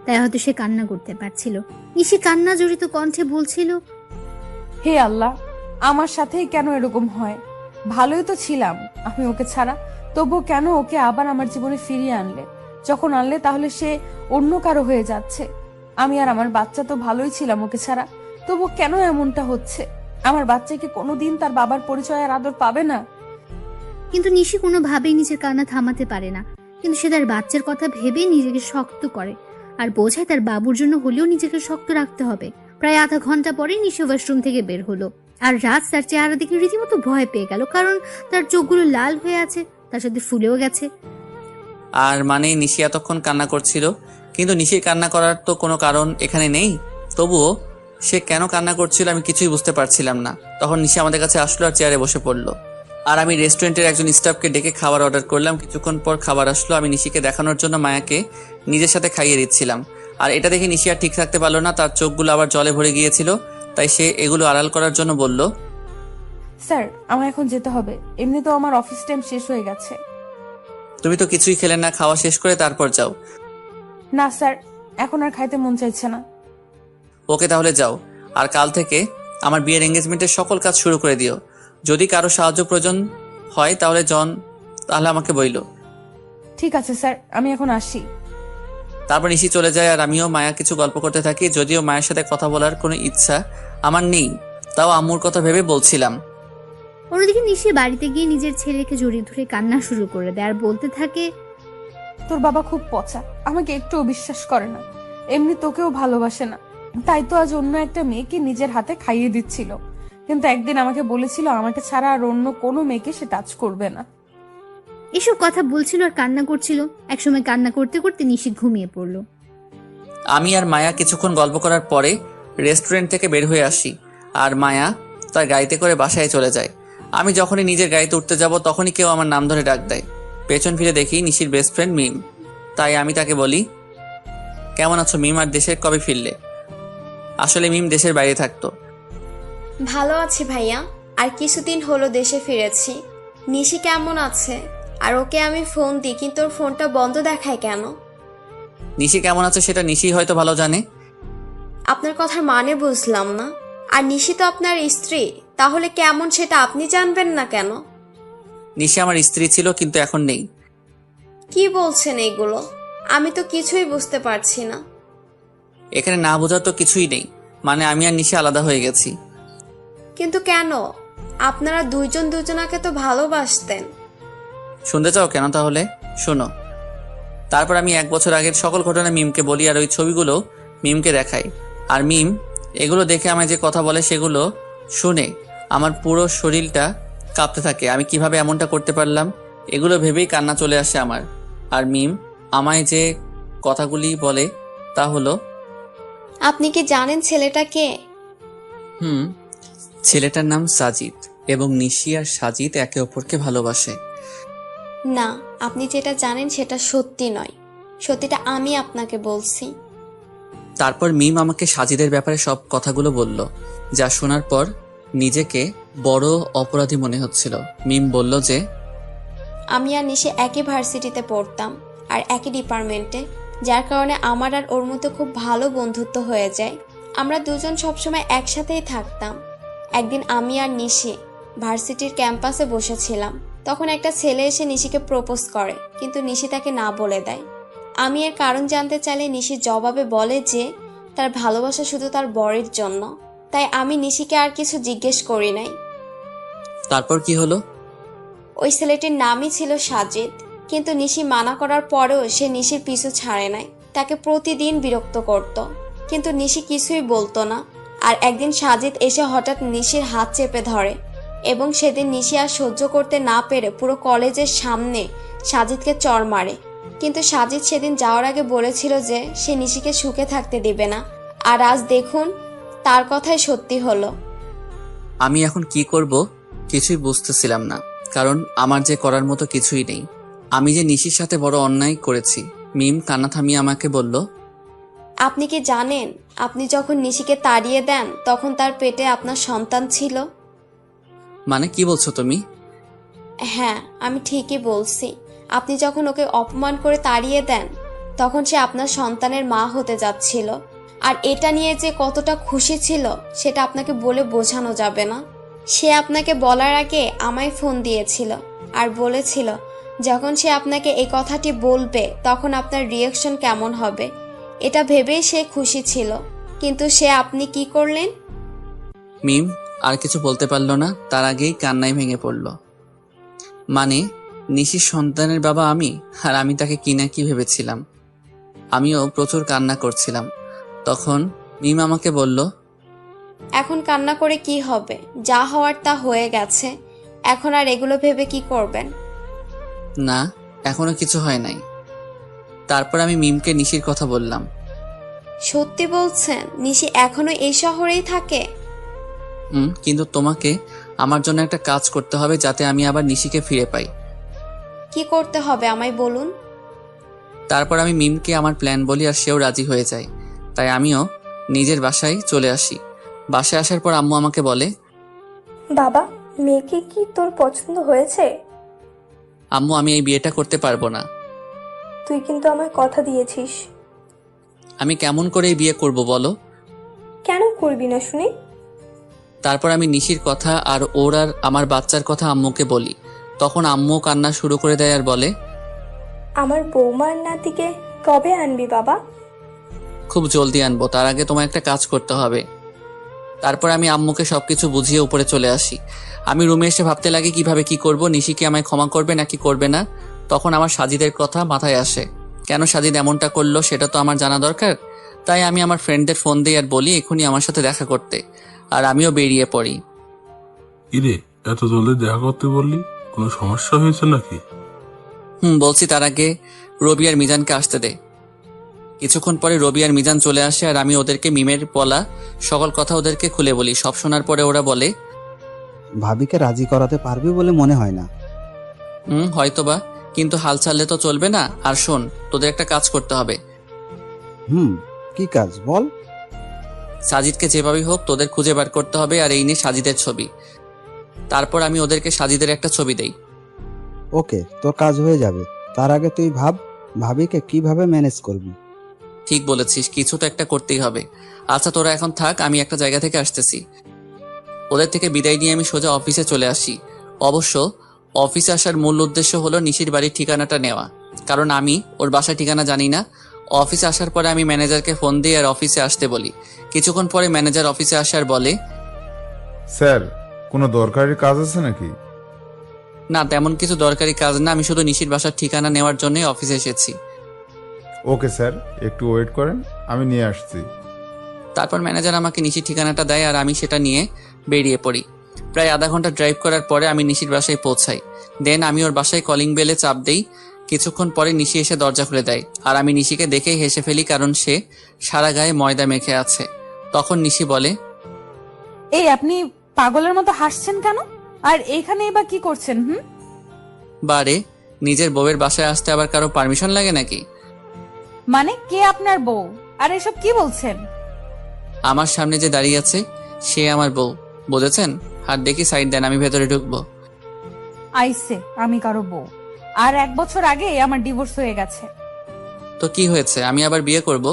তাই হয়তো সে কান্না করতে পারছিল। নিশি কান্না জড়িত কণ্ঠে বলছিল, হে আল্লাহ, আমার সাথেই কেন এরকম হয়? ভালোই তো ছিলাম আমি ওকে ছাড়া, তবু কেন ওকে আবার আমার জীবনে ফিরিয়ে আনলে? যখন আনলে তাহলে সে অন্য কারো হয়ে যাচ্ছে। আমি আর আমার বাচ্চা তো ভালোই ছিলাম ওকে ছাড়া, তবু কেন এমনটা হচ্ছে? আমার বাচ্চা কি কোনোদিন তার বাবার পরিচয় আর আদর পাবে না? কিন্তু নিশি কোনোভাবেই নিজের কান্না থামাতে পারে না। কিন্তু সে তার বাচ্চার কথা ভেবে নিজেকে শক্ত করে আর বোঝায় তার বাবুর জন্য হলেও নিজেকে শক্ত রাখতে হবে। প্রায় আধা ঘন্টা পরে নিশি ওয়াশরুম থেকে বের হলো আর রাজ তার চেহারা দেখে রীতিমতো ভয় পেয়ে গেল, কারণ তার চোখগুলো লাল হয়ে আছে, তার সাথে ফুলেও গেছে। আর মানে নিশি এতক্ষণ কান্না করছিল, কিন্তু নিশির কান্না করার তো কোনো কারণ এখানে নেই। তবুও সে কেন কান্না করছিল আমি কিছুই বুঝতে পারছিলাম না। তখন নিশি আমাদের কাছে আসলো আর চেয়ারে বসে পড়লো। আর আমি রেস্টুরেন্টের একজন স্টাফকে ডেকে খাবার অর্ডার করলাম। কিছুক্ষণ পর খাবার আসলো। আমি নিশিকে দেখানোর জন্য মায়াকে নিজের সাথে খাইয়ে দিচ্ছিলাম। আর এটা দেখে নিশি আর ঠিক থাকতে পারলো না, তার চোখগুলো আবার জলে ভরে গিয়েছিল। তাই সে এগুলো আড়াল করার জন্য বলল, স্যার আমার এখন যেতে হবে, এমনিতেও আমার অফিস টাইম শেষ হয়ে গেছে। তুমি তো কিছুই খেলে না, খাওয়া শেষ করে তারপর যাও। না স্যার, এখন আর খাইতে মন চাইছে না। ওকে তাহলে যাও। আর কাল থেকে আমার বিয়ের এঙ্গেজমেন্টের সকল কাজ শুরু করে দিও। যদি কারো সাহায্য প্রয়োজন হয় তাহলে আমাকে বইলো। ঠিক আছে স্যার, আমি এখন আসি। তারপর নিশি চলে যায় আর আমিও মায়া কিছু গল্প করতে থাকি। যদিও মায়ের সাথে কথা বলার কোনো ইচ্ছা আমার নেই, তাও আম্মুর কথা ভেবে বলছিলাম। অন্যদিকে নিশি বাড়িতে গিয়ে নিজের ছেলেকে জড়িয়ে ধরে কান্না শুরু করে দেয় আর বলতে থাকে, তোর বাবা খুব পচা, আমাকে একটুও বিশ্বাস করে না, এমনি তোকেও ভালোবাসে না। তাই তো আজ অন্য একটা মেয়েকে নিজের হাতে খাইয়ে দিচ্ছিল, কিন্তু একদিন আমাকে বলেছিল আমাকে ছাড়া আর অন্য কোনো মেয়েকে সে টাচ করবে না। এসব কথা বলছিল আর কান্না করছিল। একসময় কান্না করতে করতে নিশি ঘুমিয়ে পড়লো। আমি আর মায়া কিছুক্ষণ গল্প করার পরে রেস্টুরেন্ট থেকে বের হয়ে আসি আর মায়া তার গাড়িতে করে বাসায় চলে যায়। আমি যখনই নিজের গাড়িতে উঠতে যাব তখনই কেউ আমার নাম ধরে ডাক দেয়। পেছন ফিরে দেখি নিশির বেস্ট ফ্রেন্ড মিম। তাই আমি তাকে বলি, কেমন আছো মিম, আর দেশে কবে ফিরলে? আসলে মিম দেশের বাইরে থাকতো। ভালো আছি ভাইয়া, আর কিছুদিন হলো দেশে ফিরেছি। নিশি কেমন আছে? আর ওকে আমি ফোন দিই কিন্তু ওর ফোনটা বন্ধ দেখায় কেন? নিশি কেমন আছে সেটা নিশি হয়তো ভালো জানে। আপনার কথার মানে বুঝলাম না। আর নিশি তো আপনার স্ত্রী, তাহলে কেমন সেটা আপনি জানবেন না কেন? নিশি আমার স্ত্রী ছিল কিন্তু এখন নেই। কি বলছেন এগুলো? আমি তো কিছুই বুঝতে পারছি না। এখানে না বোঝার তো কিছুই নেই, মানে আমি আর নিশি আলাদা হয়ে গেছি। কিন্তু কেন? আপনারা দুইজন দুজনাকে তো ভালোবাসতেন। শুনতে চাও কেন? তাহলে শোনো। তারপর আমি 1 বছর আগের সকল ঘটনা মিমকে বলি আর ওই ছবিগুলো মিমকে দেখাই। আর মিম এগুলো দেখে আমায় যে কথা বলে সেগুলো শুনে আমার পুরো শরীরটা কাঁপতে থাকে। আমি কিভাবে এমনটা করতে পারলাম এগুলো ভেবেই কান্না চলে আসে আমার। আর মিম আমায় যে কথাগুলি বলে তা হলো, আপনি কি জানেন ছেলেটা কে? ছেলেটার নাম সাজিদ এবং নিশি আর সাজিদ একে অপরকে ভালোবাসে। না, আপনি যেটা জানেন সেটা সত্যি নয়। সত্যিটা আমি আপনাকে বলছি। তারপর মিম আমাকে সাজিদের ব্যাপারে সব কথাগুলো বলল, যা শোনার পর নিজেকে বড় অপরাধী মনে হচ্ছিল। মিম বলল যে আমি আর নিশি একই ভার্সিটিতে পড়তাম আর একই ডিপার্টমেন্টে, যার কারণে আমার আর ওর মধ্যে খুব ভালো বন্ধুত্ব হয়ে যায়। আমরা দুজন সবসময় একসাথেই থাকতাম। একদিন আমি আর নিশি ভার্সিটির ক্যাম্পাসে বসেছিলাম, তখন একটা ছেলে এসে নিশিকে প্রপোজ করে, কিন্তু নিশি তাকে না বলে দেয়। আমি এর কারণ জানতে চাইলে নিশি জবাবে বলে যে তার ভালোবাসা শুধু তার বরের জন্য। তাই আমি নিশিকে আর কিছু জিজ্ঞেস করি নাই। তারপর কি হলো? ওই ছেলেটির নামই ছিল সাজিদ, কিন্তু নিশি মানা করার পরেও সে নিশির পিছু ছাড়ে নাই। তাকে প্রতিদিন বিরক্ত করত, কিন্তু নিশি কিছুই বলতো না। আর একদিন সাজিদ এসে হঠাৎ নিশির হাত চেপে ধরে এবং সেদিন নিশি আর সহ্য করতে না পেরে পুরো কলেজের সামনে সাজিদকে চড় মারে। কিন্তু সাজিদ সেদিন যাওয়ার আগে বলেছিল যে সে নিশিকে সুখে থাকতে দেবে না, আর আজ দেখুন তার কথাই সত্যি হলো। আমি এখন কি করব কিছুই বুঝতেছিলাম না, কারণ আমার যে করার মতো কিছুই নেই। আমি যে নিশির সাথে বড় অন্যায় করেছি। মিম কান্না থামিয়ে আমাকে বলল, আপনি কি জানেন আপনি যখন নিশিকে তাড়িয়ে দেন তখন তার পেটে আপনার সন্তান ছিল? মানে কি বলছো তুমি? হ্যাঁ, আমি ঠিকই বলছি। আপনি যখন ওকে অপমান করে তাড়িয়ে দেন তখন সে আপনার সন্তানের মা হতে যাচ্ছিল। আর এটা নিয়ে যে কতটা খুশি ছিল সেটা আপনাকে বলে বোঝানো যাবে না। সে আপনাকে বলার আগে আমায় ফোন দিয়েছিল আর বলেছিল যখন সে আপনাকে এই কথাটি বলবে তখন আপনার রিয়াকশন কেমন হবে, এটা ভেবেই সে খুশি ছিল। কিন্তু আপনি কি করলেন? মিম আর কিছু বলতে পারলো না, তার আগেই কান্নায় ভেঙে পড়ল। মানে নিশির সন্তানের বাবা আমি, আর আমি তাকে কি না কি ভেবেছিলাম। আমিও প্রচুর কান্না করছিলাম। তখন মিম আমাকে বলল, এখন কান্না করে কি হবে? যা হওয়ার তা হয়ে গেছে, এখন আর এগুলো ভেবে কি করবেন? না, এখনো কিছু হয় নাই। তারপর আমি মিমকে নিশির কথা বললাম। সত্যি বলছেন নিশি এখনো এই শহরেই থাকে? কিন্তু তোমাকে আমার জন্য একটা কাজ করতে হবে যাতে আমি আবার নিশিকে ফিরে পাই। কি করতে হবে আমায় বলুন। তারপর আমি মিমকে আমার প্ল্যান বলি আর সেও রাজি হয়ে যায়। তাই আমিও নিজের বাসায় চলে আসি। বাসায় আসার পর আম্মু আমাকে বলে, বাবা, মেয়েকে কি তোর পছন্দ হয়েছে? আম্মু আমি এই বিয়েটা করতে পারবো না। তুই কিন্তু আমায় কথা দিয়েছিস। আমি কেমন করে এই বিয়ে করব বলো? কেন করবি না শুনি? তারপর আমি নিশির কথা আর ওর আর আমার বাচ্চার কথা আম্মুকে বলি। তখন আম্মু কান্না শুরু করে দেয় আর বলে, আমার বৌমার নাতিকে কবে আনবি বাবা? খুব জলদি আনবো, তার আগে তোমায় একটা কাজ করতে হবে। তারপর আমি আম্মুকে সবকিছু বুঝিয়ে উপরে চলে আসি। আমি রুমে এসে ভাবতে লাগি কিভাবে কি করব, নিশি কি আমায় ক্ষমা করবে নাকি করবে না। তখন আমার সাজিদের কথা মাথায় আসে। কেন সাজিদ এমনটা করলো সেটা তো আমার জানা দরকার। তাই আমি আমার ফ্রেন্ডদের ফোন দিই আর বলি এখনই আমার সাথে দেখা করতে। আর আমিও বেরিয়ে পড়ি। কিরে, এত জলদি দেখা করতে বললি? কোনো সমস্যা হয়েছে নাকি? বলছি, তার আগে রবি আর মিজানকে আসতে দে। কিছুক্ষণ পরে রবি আর মিজান চলে আসে আর আমি ওদেরকে মিমের বলা সকল কথা ওদেরকে খুলে বলি। সব শোনার পরে ওরা বলে, ভাবিকে রাজি করাতে পারবি বলে মনে হয় না। হয়তোবা, কিন্তু হাল ছাড়লে তো চলবে না। আর শোন, তোদের একটা কাজ করতে হবে। কি কাজ বল? সাজিদকে যেভাবেই হোক তোদের খুঁজে বার করতে হবে আর এই নিয়ে সাজিদের ছবি। তারপর আমি ওদেরকে সাজিদের একটা ছবি দেই। ওকে, তোর কাজ হয়ে যাবে। তার আগে তুই ভাব ভাবিকে কিভাবে ম্যানেজ করবি। ঠিক বলেছিস, কিছু তো একটা করতেই হবে। আচ্ছা তোরা এখন থাক, আমি একটা জায়গা থেকে আসতেছি। ওদের থেকে বিদায় নিয়ে আমি সোজা অফিসে চলে আসি। অবশ্য অফিসে আসার মূল উদ্দেশ্য হলো নিশির বাড়ির ঠিকানাটা নেওয়া, কারণ আমি ওর বাসার ঠিকানা জানি না। অফিসে আসার পরে আমি ম্যানেজারকে ফোন দিই আর অফিসে আসতে বলি। কিছুক্ষণ পরে ম্যানেজার অফিসে আসার বলে, স্যার, কোনো দরকারি কাজ আছে নাকি? না, তেমন কিছু দরকারি কাজ না, আমি শুধু নিশির বাসার ঠিকানা নেওয়ার জন্যই অফিসে এসেছি। ওকে স্যার, একটু ওয়েট করেন, আমি নিয়ে আসছি। তারপর ম্যানেজার আমাকে নিশির ঠিকানাটা দেয় আর আমি সেটা নিয়ে বেরিয়ে পড়ি। প্রায় আধা ঘন্টা ড্রাইভ করার পরে আমি নিশির বাসায় পৌঁছাই। দেন আমি ওর বাসায় কলিং বেলে চাপ দেই। কিছুক্ষণ পরে নিশি এসে দরজা খুলে দেয় আর আমি নিশিকে দেখেই হেসে ফেলি, কারণ সে সারা গায়ে ময়দা মেখে আছে। তখন নিশি বলে, এই আপনি পাগলের মতো হাসছেন কেন? আর এইখানেই বা কি করছেন? বারে, নিজের বউয়ের বাসায় আসতে আবার কারো পারমিশন লাগে নাকি? মানে কে আপনার বউ? আর এসব কি বলছেন? আমার সামনে যে দাঁড়িয়ে আছে সে আমার বউ, বুঝেছেন? আর দেখি সাইড দেন, আমি ভেতরে ঢুকবো। আইসে আমি কারো বউ? আর 1 বছর আগে আমার ডিভোর্স হয়ে গেছে। তো কি হয়েছে, আমি আবার বিয়ে করব?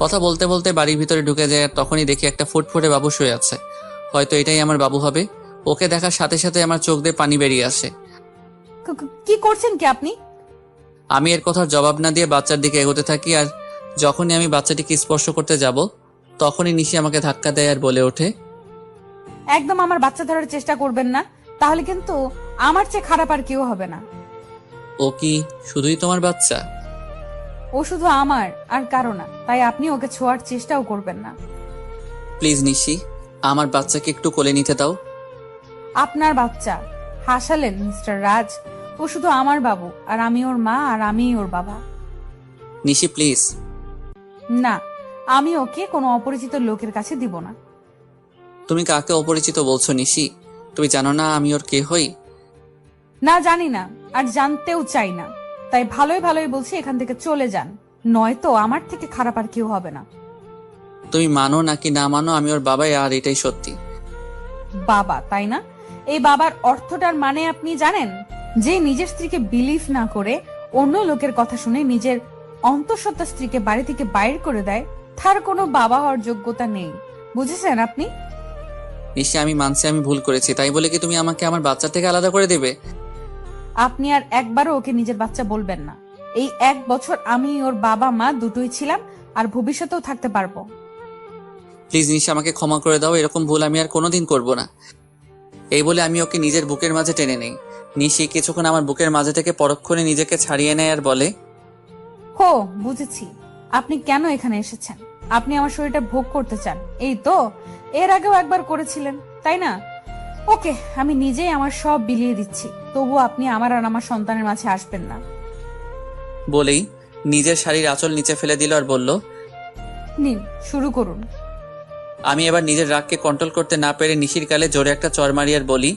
কথা বলতে বলতে বাড়ির ভিতরে ঢুকে যায় আর তখনই দেখি একটা ফুটফুটে বাবু শুয়ে আছে। হয়তো এটাই আমার বাবু হবে। ওকে দেখার সাথে সাথে আমার চোখ দিয়ে পানি বেরিয়ে আসে। কি করছেন কি আপনি? আমি এর কথার জবাব না দিয়ে বাচ্চার দিকে এগোতে থাকি আর যখনই আমি বাচ্চাটিকে স্পর্শ করতে যাব তখনই নিশি আমাকে ধাক্কা দেয় আর বলে ওঠে, একদম আমার বাচ্চা ধরার চেষ্টা করবেন না, তাহলে কিন্তু আমার চেয়ে খারাপ আর কেউ হবে না। ও কি শুধুই তোমার বাচ্চা? ও শুধু আমার আর কারো না, তাই আপনি ওকে ছোঁয়ার চেষ্টাও করবেন না। প্লিজ নিশি, আমার বাচ্চাকে একটু কোলে নিতে দাও। আপনার বাচ্চা? হাসালেন মিস্টার রাজ। ও শুধু আমার বাবু, আর আমি ওর মা, আর আমি ওর বাবা। নিশি প্লিজ। না, আমি ওকে কোনো অপরিচিত লোকের কাছে দিব না। তুমি কাকে অপরিচিত বলছো নিশি? তুমি জানো না আমি ওর কে হই? না, জানি না, আর জানতেও চাই না। তাই ভালোই ভালোই বলছি, এখান থেকে চলে যান, নয়তো আমার থেকে খারাপ আর কেউ হবে না। তুমি মানো নাকি না মানো, আমি ওর বাবাই, আর এটাই সত্যি। বাবা, তাই না? এই বাবার অর্থটার মানে আপনি জানেন? যে নিজের স্ত্রীকে বিলিভ না করে অন্য লোকের কথা শুনে নিজের অন্তঃসত্ত্বা স্ত্রীকে বাড়ি থেকে বাইর করে দেয়, তার কোনো বাবা হওয়ার যোগ্যতা নেই। বুঝেছেন আপনি? নিশ্চয় আমি মানছি আমি ভুল করেছি, তাই বলে কি তুমি আমাকে আমার বাচ্চা থেকে আলাদা করে দেবে? আপনি আর একবারও ওকে নিজের বাচ্চা বলবেন না। এই 1 বছর আমি ওর বাবা মা দুটোই ছিলাম, আর ভবিষ্যতেও থাকতে পারবো। প্লিজ নিশা, আমাকে ক্ষমা করে দাও, এরকম ভুল আমি আর কোনোদিন করব না। এই বলে আমি ওকে নিজের বুকের মাঝে টেনে নেই। নিশি কিছুক্ষণ আমার বুকের মাঝে থেকে পরক্ষণে নিজেকে ছাড়িয়ে নেয় আর বলে, হো, বুঝেছি আপনি কেন এখানে এসেছেন। আপনি আমার শরীরটা ভোগ করতে চান, এই তো? এর আগেও একবার করেছিলেন, তাই না? ওকে, আমি নিজেই আমার সব বিলিয়ে দিচ্ছি, তবু আপনি আমার আর আমার সন্তানের মাঝে আসবেন না। বলেই নিজের শাড়ির আঁচল নিচে ফেলে দিল আর বলল, নিন শুরু করুন। আমি এবার নিজের রাগকে কন্ট্রোল করতে না পেরে নিশির গালে জোরে একটা চড় মারি আর বলি,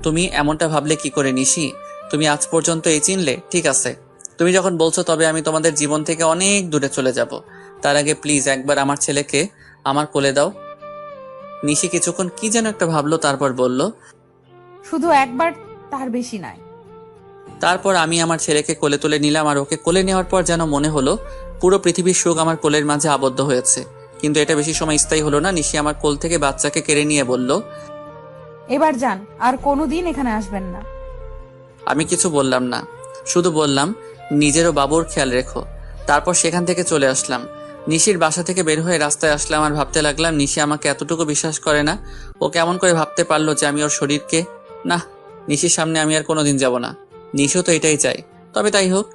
তুমি এমনটা ভাবলে কি করে নিশি? তুমি আজ পর্যন্ত এই চিনলে? ঠিক আছে, তুমি যখন বলছো তবে আমি তোমাদের জীবন থেকে অনেক দূরে চলে যাব। তার আগে প্লিজ একবার আমার ছেলেকে আমার কোলে দাও। নিশি কিছুক্ষণ কি যেন একটা ভাবলো, তারপর বলল, শুধু একবার, তার বেশি নয়। তারপর আমি আমার ছেলেকে কোলে তুলে নিলাম আর ওকে কোলে নেওয়ার পর যেন মনে হলো পুরো পৃথিবীর সুখ আমার কোলের মাঝে আবদ্ধ হয়েছে। কিন্তু এটা বেশি সময় স্থায়ী হলো না। নিশি আমার কোল থেকে বাচ্চাকে কেড়ে নিয়ে বলল, এবার যান, আর কোনোদিন এখানে আসবেন না। আমি কিছু বললাম না, শুধু বললাম নিজেরও বাবুর খেয়াল রেখো। তারপর সেখান থেকে চলে আসলাম। নিশির বাসা থেকে বের হয়ে রাস্তায় আসলাম আর ভাবতে লাগলাম নিশি আমাকে এতটুকু বিশ্বাস করে না। ও কেমন করে ভাবতে পারলো যে আমি ওর শরীরকে, না, নিশির সামনে আমি আর কোনোদিন যাব না। নিশিও তো এটাই চাই। তবে তাই হোক।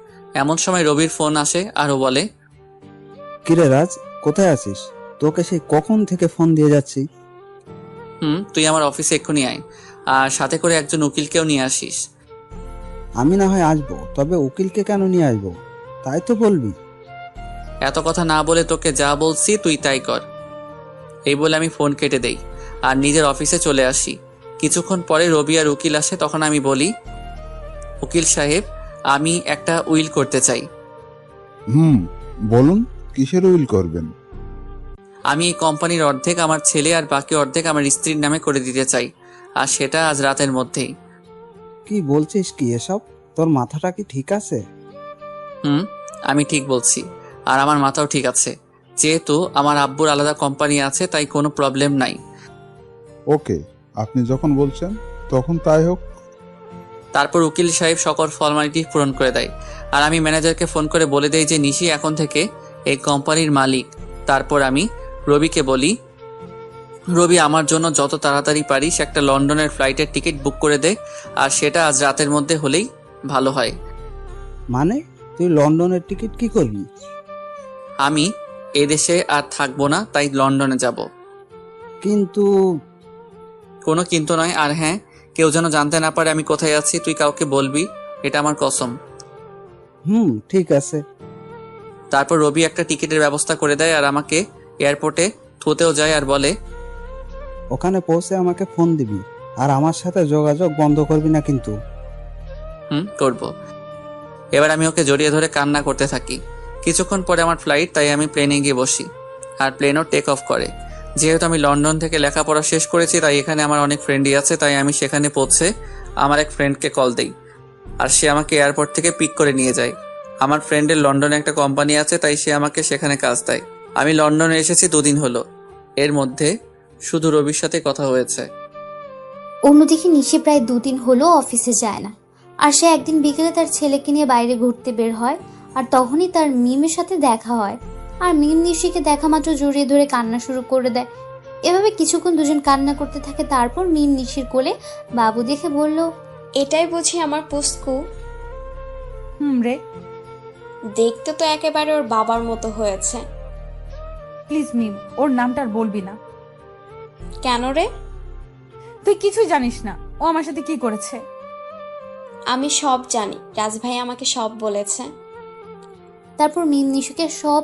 এমন সময় রবির ফোন আসে আর ও বলে, কিরে রাজ, কোথায় আছিস? তোকে সেই কখন থেকে ফোন দিয়ে যাচ্ছি। তুই আমার অফিসে এক্ষুনি আয়, আর সাথে করে একজন উকিলকেও নিয়ে আসিস। আমি না হয় আসবো, তবে উকিলকে কেন নিয়ে আসবো তাই তো বলবি। এত কথা না বলে তোকে যা বলছি তুই তাই কর। এই বলে আমি ফোন কেটে দেই আর নিজের অফিসে চলে আসি। কিছুক্ষণ পরে রবি আর উকিল আসে। তখন আমি বলি, উকিল সাহেব, আমি একটা উইল করতে চাই। বলুন, কিসের উইল করবেন? আমি এই কোম্পানির অর্ধেক আমার ছেলে আর বাকি অর্ধেক আমার স্ত্রীর নামে করে দিতে চাই, আর সেটা আজ রাতের মধ্যেই। কি বলছিস কি এসব? তোর মাথাটা কি ঠিক আছে? আমি ঠিক বলছি, আর আমার মাথাও ঠিক আছে। যেহেতু আমার আব্বুর আলাদা কোম্পানি আছে তাই কোনো প্রবলেম নাই। ওকে, আপনি যখন বলছেন তখন তাই হোক। তারপর উকিল সাহেব সকল ফর্মালিটি পূরণ করে দেয় আর আমি ম্যানেজারকে ফোন করে বলে দেই যে নিশি এখন থেকে এই কোম্পানির মালিক। তারপর আমি রবিকে বলি, রবি আমার জন্য যত তাড়াতাড়ি পারিস একটা লন্ডনের ফ্লাইটের টিকিট বুক করে দে, আর সেটা আজ রাতের মধ্যে হলেই ভালো হয়। মানে তুই লন্ডনের টিকিট কি করবি? আমি এদেশে আর থাকবো না, তাই লন্ডনে যাব। কিন্তু কোনো কিন্তু নয়। আর হ্যাঁ, কেউ যেন জানতে না পারে আমি কোথায় আছি। তুই কাউকে বলবি, এটা আমার কসম। ঠিক আছে। তারপর রবি একটা টিকিটের ব্যবস্থা করে দেয় আর আমাকে এয়ারপোর্টে থুতেও যায় আর বলে, ওখানে পৌঁছে আমাকে ফোন দিবি, আর আমার সাথে যোগাযোগ বন্ধ করবি না কিন্তু। করব। এবার আমি ওকে জড়িয়ে ধরে কান্না করতে থাকি। কিছুক্ষণ পরে আমার ফ্লাইট, তাই আমি প্লেনে গিয়ে বসি আর প্লেনও টেক অফ করে। যেহেতু আমি লন্ডন থেকে লেখাপড়া শেষ করেছি তাই এখানে আমার অনেক ফ্রেন্ডই আছে, তাই আমি সেখানে পৌঁছে আমার এক ফ্রেন্ডকে কল দেই আর সে আমাকে এয়ারপোর্ট থেকে পিক করে নিয়ে যায়। আমার ফ্রেন্ডের লন্ডনে একটা কোম্পানি আছে, তাই সে আমাকে সেখানে কাজ দেয়। আমি লন্ডনে এসেছি 2 দিন হলো। এর মধ্যে শুধু রবির সাথে কথা হয়েছে। অন্যদিকে নিশি প্রায় 2 দিন হলো অফিসে যায় না, আর সে একদিন বিকেলে তার ছেলেকে নিয়ে বাইরে ঘুরতে বের হয়, আর তখনই তার মিমের সাথে দেখা হয়। আর মিম নিশিকে দেখা মাত্র জড়িয়ে ধরে কান্না শুরু করে দেয়। এভাবে কিছুক্ষণ দুজন কান্না করতে থাকে। তারপর মিম নিশির কোলে বাবু দেখে বলল, এটাই বুঝি আমার পুস্কু? রে, দেখতে তো একেবারে ওর বাবার মতো হয়েছে। প্লিজ মিম, ওর নামটা আর বলবি না। কেন রে? তুই কিছুই জানিস না ও আমার সাথে কি করেছে। আমি সব জানি, রাজভাই আমাকে সব বলেছে। তারপর মিম নিশুকে সব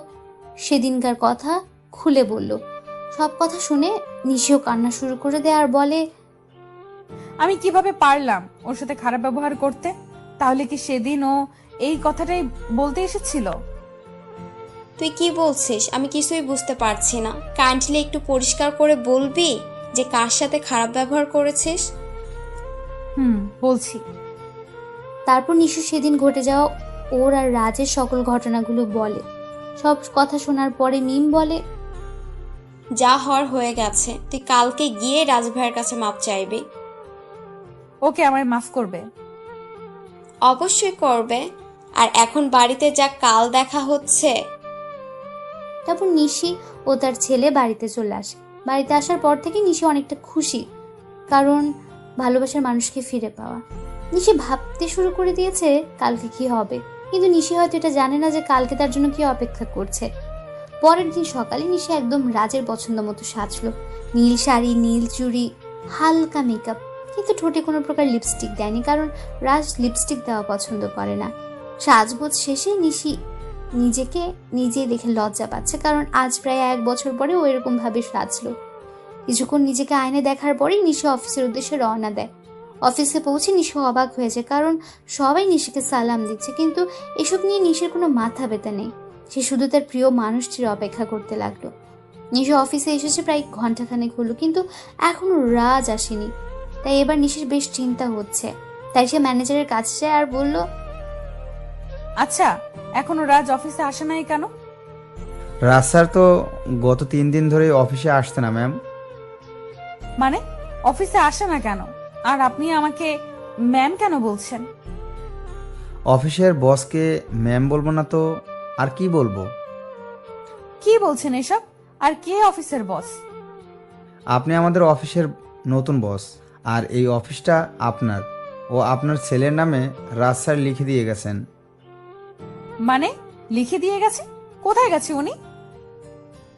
সেদিনকার কথা খুলে বলল। সব কথা শুনে নিশিও কান্না শুরু করে দেয় আর বলে, আমি কিভাবে পারলাম ওর সাথে খারাপ ব্যবহার করতে? তাহলে কি সেদিন ও এই কথাটাই বলতে এসেছিল? তুই কি বলছিস? আমি কিছুই বুঝতে পারছি না। কাইন্ডলি একটু পরিষ্কার করে বলবি যে কার সাথে খারাপ ব্যবহার করেছিস? বলছি। তারপর নিশু সেদিন ঘটে যাওয়া ওর আর রাজের সকল ঘটনাগুলো বলে। সব কথা শোনার পরে মিম বলে, যা হওয়ার হয়ে গেছে, তুই কালকে গিয়ে রাজভাইয়ের কাছে মাপ চাইবি। ওকে আমায় মাফ করবে? অবশ্যই করবে। আর এখন বাড়িতে যা, কাল দেখা হচ্ছে। তারপর নিশি ও তার ছেলে বাড়িতে চলে আসে। বাড়িতে আসার পর থেকে নিশি অনেকটা খুশি, কারণ ভালোবাসার মানুষকে ফিরে পাওয়া। নিশি ভাবতে শুরু করে দিয়েছে কালকে কি হবে, কিন্তু নিশি হয়তো এটা জানে না যে কালকে তার জন্য কি অপেক্ষা করছে। পরের দিন সকালে নিশি একদম রাজের পছন্দ মতো সাজলো। নীল শাড়ি, নীল চুড়ি, হালকা মেকআপ, কিন্তু ঠোঁটে কোনো প্রকার লিপস্টিক দেয়নি, কারণ রাজ লিপস্টিক দেওয়া পছন্দ করে না। সাজগোজ শেষে নিশি নিজেকে নিজেই দেখে লজ্জা পাচ্ছে, কারণ আজ প্রায় 1 বছর পরে ও এরকম ভাবে সাজলো। কিছুক্ষণ নিজেকে আয়নায় দেখার পরেই নিশি অফিসের উদ্দেশ্যে রওনা দেয়। অফিসে পৌঁছে নিশি অবাক হয়ে যায়, কারণ সবাই নিশিকে সালাম দিচ্ছে, কিন্তু এসব নিয়ে নিশির কোনো মাথা ব্যথা নেই। সে শুধু তার প্রিয় মানুষটির অপেক্ষা করতে লাগলো। নিশি অফিসে এসেছে প্রায় ঘন্টাখানেক হলো, কিন্তু এখনো রাজ আসেনি। তাই এবার নিশির বেশ চিন্তা হচ্ছে। তাই সে ম্যানেজারের কাছে যায় আর বলল, আচ্ছা, এখনো রাজ অফিসে আসে নাই কেন? রাজ স্যার তো গত 3 দিন ধরে অফিসে আসছে না ম্যাম। মানে অফিসে আসে না কেন? আর আপনি আমাকে ম্যাম কেন বলছেন? অফিসের বসকে ম্যাম বলবো না তো আর কি বলবো? কি বলছেন এসব? আর কে অফিসের বস? আপনি আমাদের অফিসের নতুন বস, আর এই অফিসটা আপনার ও আপনার ছেলের নামে রাজ স্যার লিখে দিয়ে গেছেন। মানে লিখে দিয়ে গেছে? কোথায় গেছে উনি?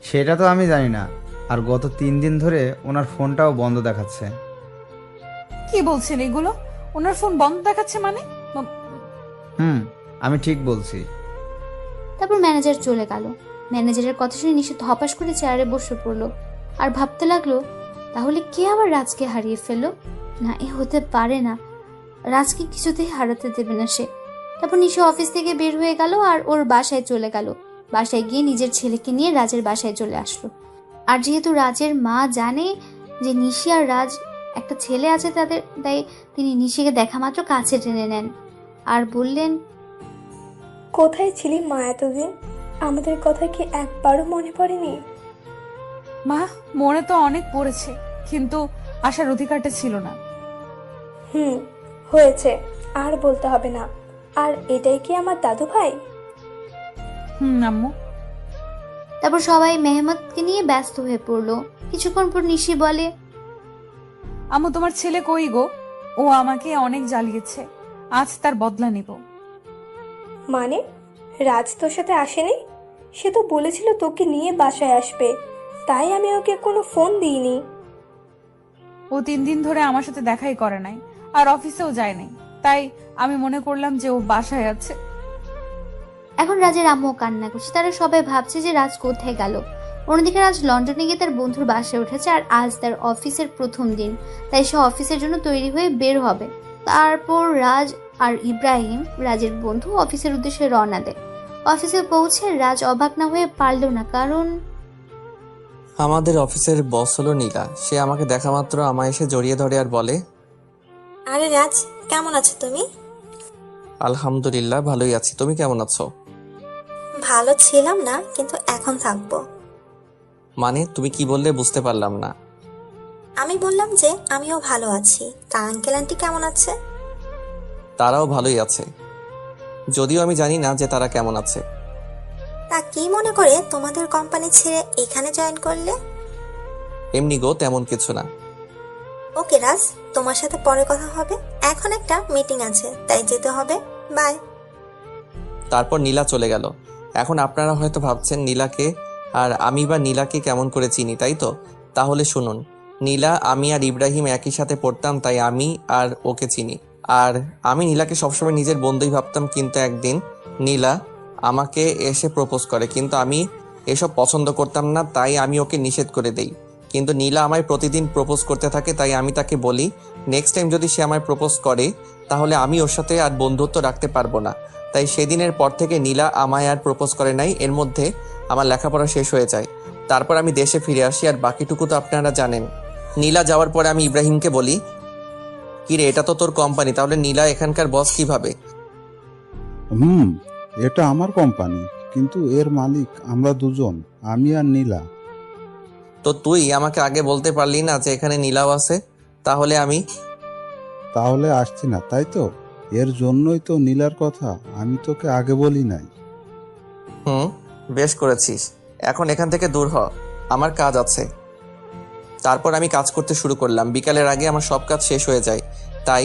সেটা তো আমি জানি না, আর গত 3 দিন ধরে ওনার ফোনটাও বন্ধ দেখাচ্ছে। কি বলছেন এগুলো? ওনার ফোন বন্ধ দেখাচ্ছে মানে? আমি ঠিক বলছি। তারপর ম্যানেজার চলে গেল। ম্যানেজারের কথা শুনে নিশি ধপাস করে চেয়ারে বসে পড়লো আর ভাবতে লাগলো, তাহলে কে আবার রাজকে হারিয়ে ফেললো? না, এ হতে পারে না, রাজকে কিছুতেই হারাতে দেবে না সে। তারপর নিশি অফিস থেকে বের হয়ে গেল আর ওর বাসায় চলে গেল। বাসায় গিয়ে নিজের ছেলেকে নিয়ে রাজের বাসায় চলে আসলো। আর যেহেতু রাজের মা জানে যে নিশি আর রাজ একটা ছেলে আছে তাদের, তাই তিনি নিশিকে দেখা মাত্র কাছে টেনে নেন আর বললেন, কোথায় ছিলি মা এতদিন? আমাদের কথা কি একবারও মনে পড়েনি? মা, মনে তো অনেক পড়েছে, কিন্তু আসার অধিকারটা ছিল না। হয়েছে, আর বলতে হবে না। আর এটাই কি আমার দাদু ভাই? আম্মু। তারপর সবাই মেহমতকে নিয়ে ব্যস্ত হয়ে পড়লো। কিছুক্ষণ পর নিশি বলে, আম্মু, তোমার ছেলে কই গো? ও আমাকে অনেক জ্বালিয়েছে, আজ তার বদলা নিব। মানে রাজ তোর সাথে আসেনি? সে তো বলেছিল তোকে নিয়ে বাসায় আসবে, তাই আমি ওকে কোনো ফোন দিইনি। ও 3 দিন ধরে আমার সাথে দেখাই করে নাই, আর অফিসেও যায় নাই, তাই আমি মনে করলাম যে ও বাসায় আছে। এখন রাজের আম্মু কান্না করছে। তারা সবাই ভাবছে যে রাজ কোথায় গেল। অন্যদিকে রাজ লন্ডনে গিয়ে তার বন্ধুর বাসায় উঠেছে, আর আজ তার অফিসের প্রথম দিন, তাই সে অফিসের জন্য তৈরি হয়ে বের হবে। তারপর রাজ আর ইব্রাহিম, রাজের বন্ধু, অফিসের উদ্দেশ্যে রওনা দেয়। অফিসে পৌঁছে রাজ অবাক না হয়ে পারল না, কারণ আমাদের অফিসের বস হলো নীলা। সে আমাকে দেখা মাত্র আমায় এসে জড়িয়ে ধরে আর বলে, আরে রাজ, কেমন আছো তুমি? আলহামদুলিল্লাহ, ভালোই আছি। তুমি কেমন আছো? ভালো ছিলাম না, কিন্তু এখন থাকবো। মানে তুমি কি বললে বুঝতে পারলাম না। আমি বললাম যে আমিও ভালো আছি। তা আঙ্কেল আন্টি কেমন আছে? তারাও ভালোই আছে, যদিও আমি জানি না যে তারা কেমন আছে। তা কি মনে করে তোমাদের কোম্পানি ছেড়ে এখানে জয়েন করলে? এমনি গো, তেমন কিছু না। ওকে রাজ, তোমার সাথে পরে কথা হবে। এখন একটা মিটিং আছে, তাই যেতে হবে। বাই। তারপর নীলা চলে গেল। এখন আপনারা হয়তো ভাবছেন নীলাকে আর আমি বা নীলাকে কেমন করে চিনি, তাই তো? তাহলে শুনুন, নীলা, আমি আর ইব্রাহিম একই সাথে পড়তাম, তাই আমি আর ওকে চিনি। আর আমি নীলাকে সবসময় নিজের বন্ধুই ভাবতাম, কিন্তু একদিন নীলা আমাকে এসে প্রপোজ করে, কিন্তু আমি এসব পছন্দ করতাম না, তাই আমি ওকে নিষেধ করে দেই। কিন্তু নীলা আমায় প্রতিদিন প্রপোজ করতে থাকে, তাই আমি তাকে বলি নেক্সট টাইম যদি সে আমায় প্রপোজ করে তাহলে আমি ওর সাথে আর বন্ধুত্ব রাখতে পারবো না। তাই সেদিনের পর থেকে নীলা আমায় আর প্রপোজ করে নাই। এর মধ্যে আমার লেখাপড়া শেষ হয়ে যায়। তারপর আমি দেশে ফিরে আসি, আর বাকিটুকু তো আপনারা জানেন। নীলা যাওয়ার পরে আমি ইব্রাহিমকে বলি, কিরে, এটা তো তোর কোম্পানি, তাহলে নীলা এখানকার বস কিভাবে? এটা আমার কোম্পানি, কিন্তু এর মালিক আমরা দুজন, আমি আর নীলা। তো তুই আমাকে আগে বলতে পারলি না যে এখানে নীলাও আছে? তাহলে আসছি না, তাই তো? এর জন্যই তো নীলার কথা আমি তোকে আগে বলি নাই। বেশ করেছিস। এখন এখান থেকে দূর হ, আমার কাজ আছে। তারপর আমি কাজ করতে শুরু করলাম। বিকালের আগে আমার সব কাজ শেষ হয়ে যায়, তাই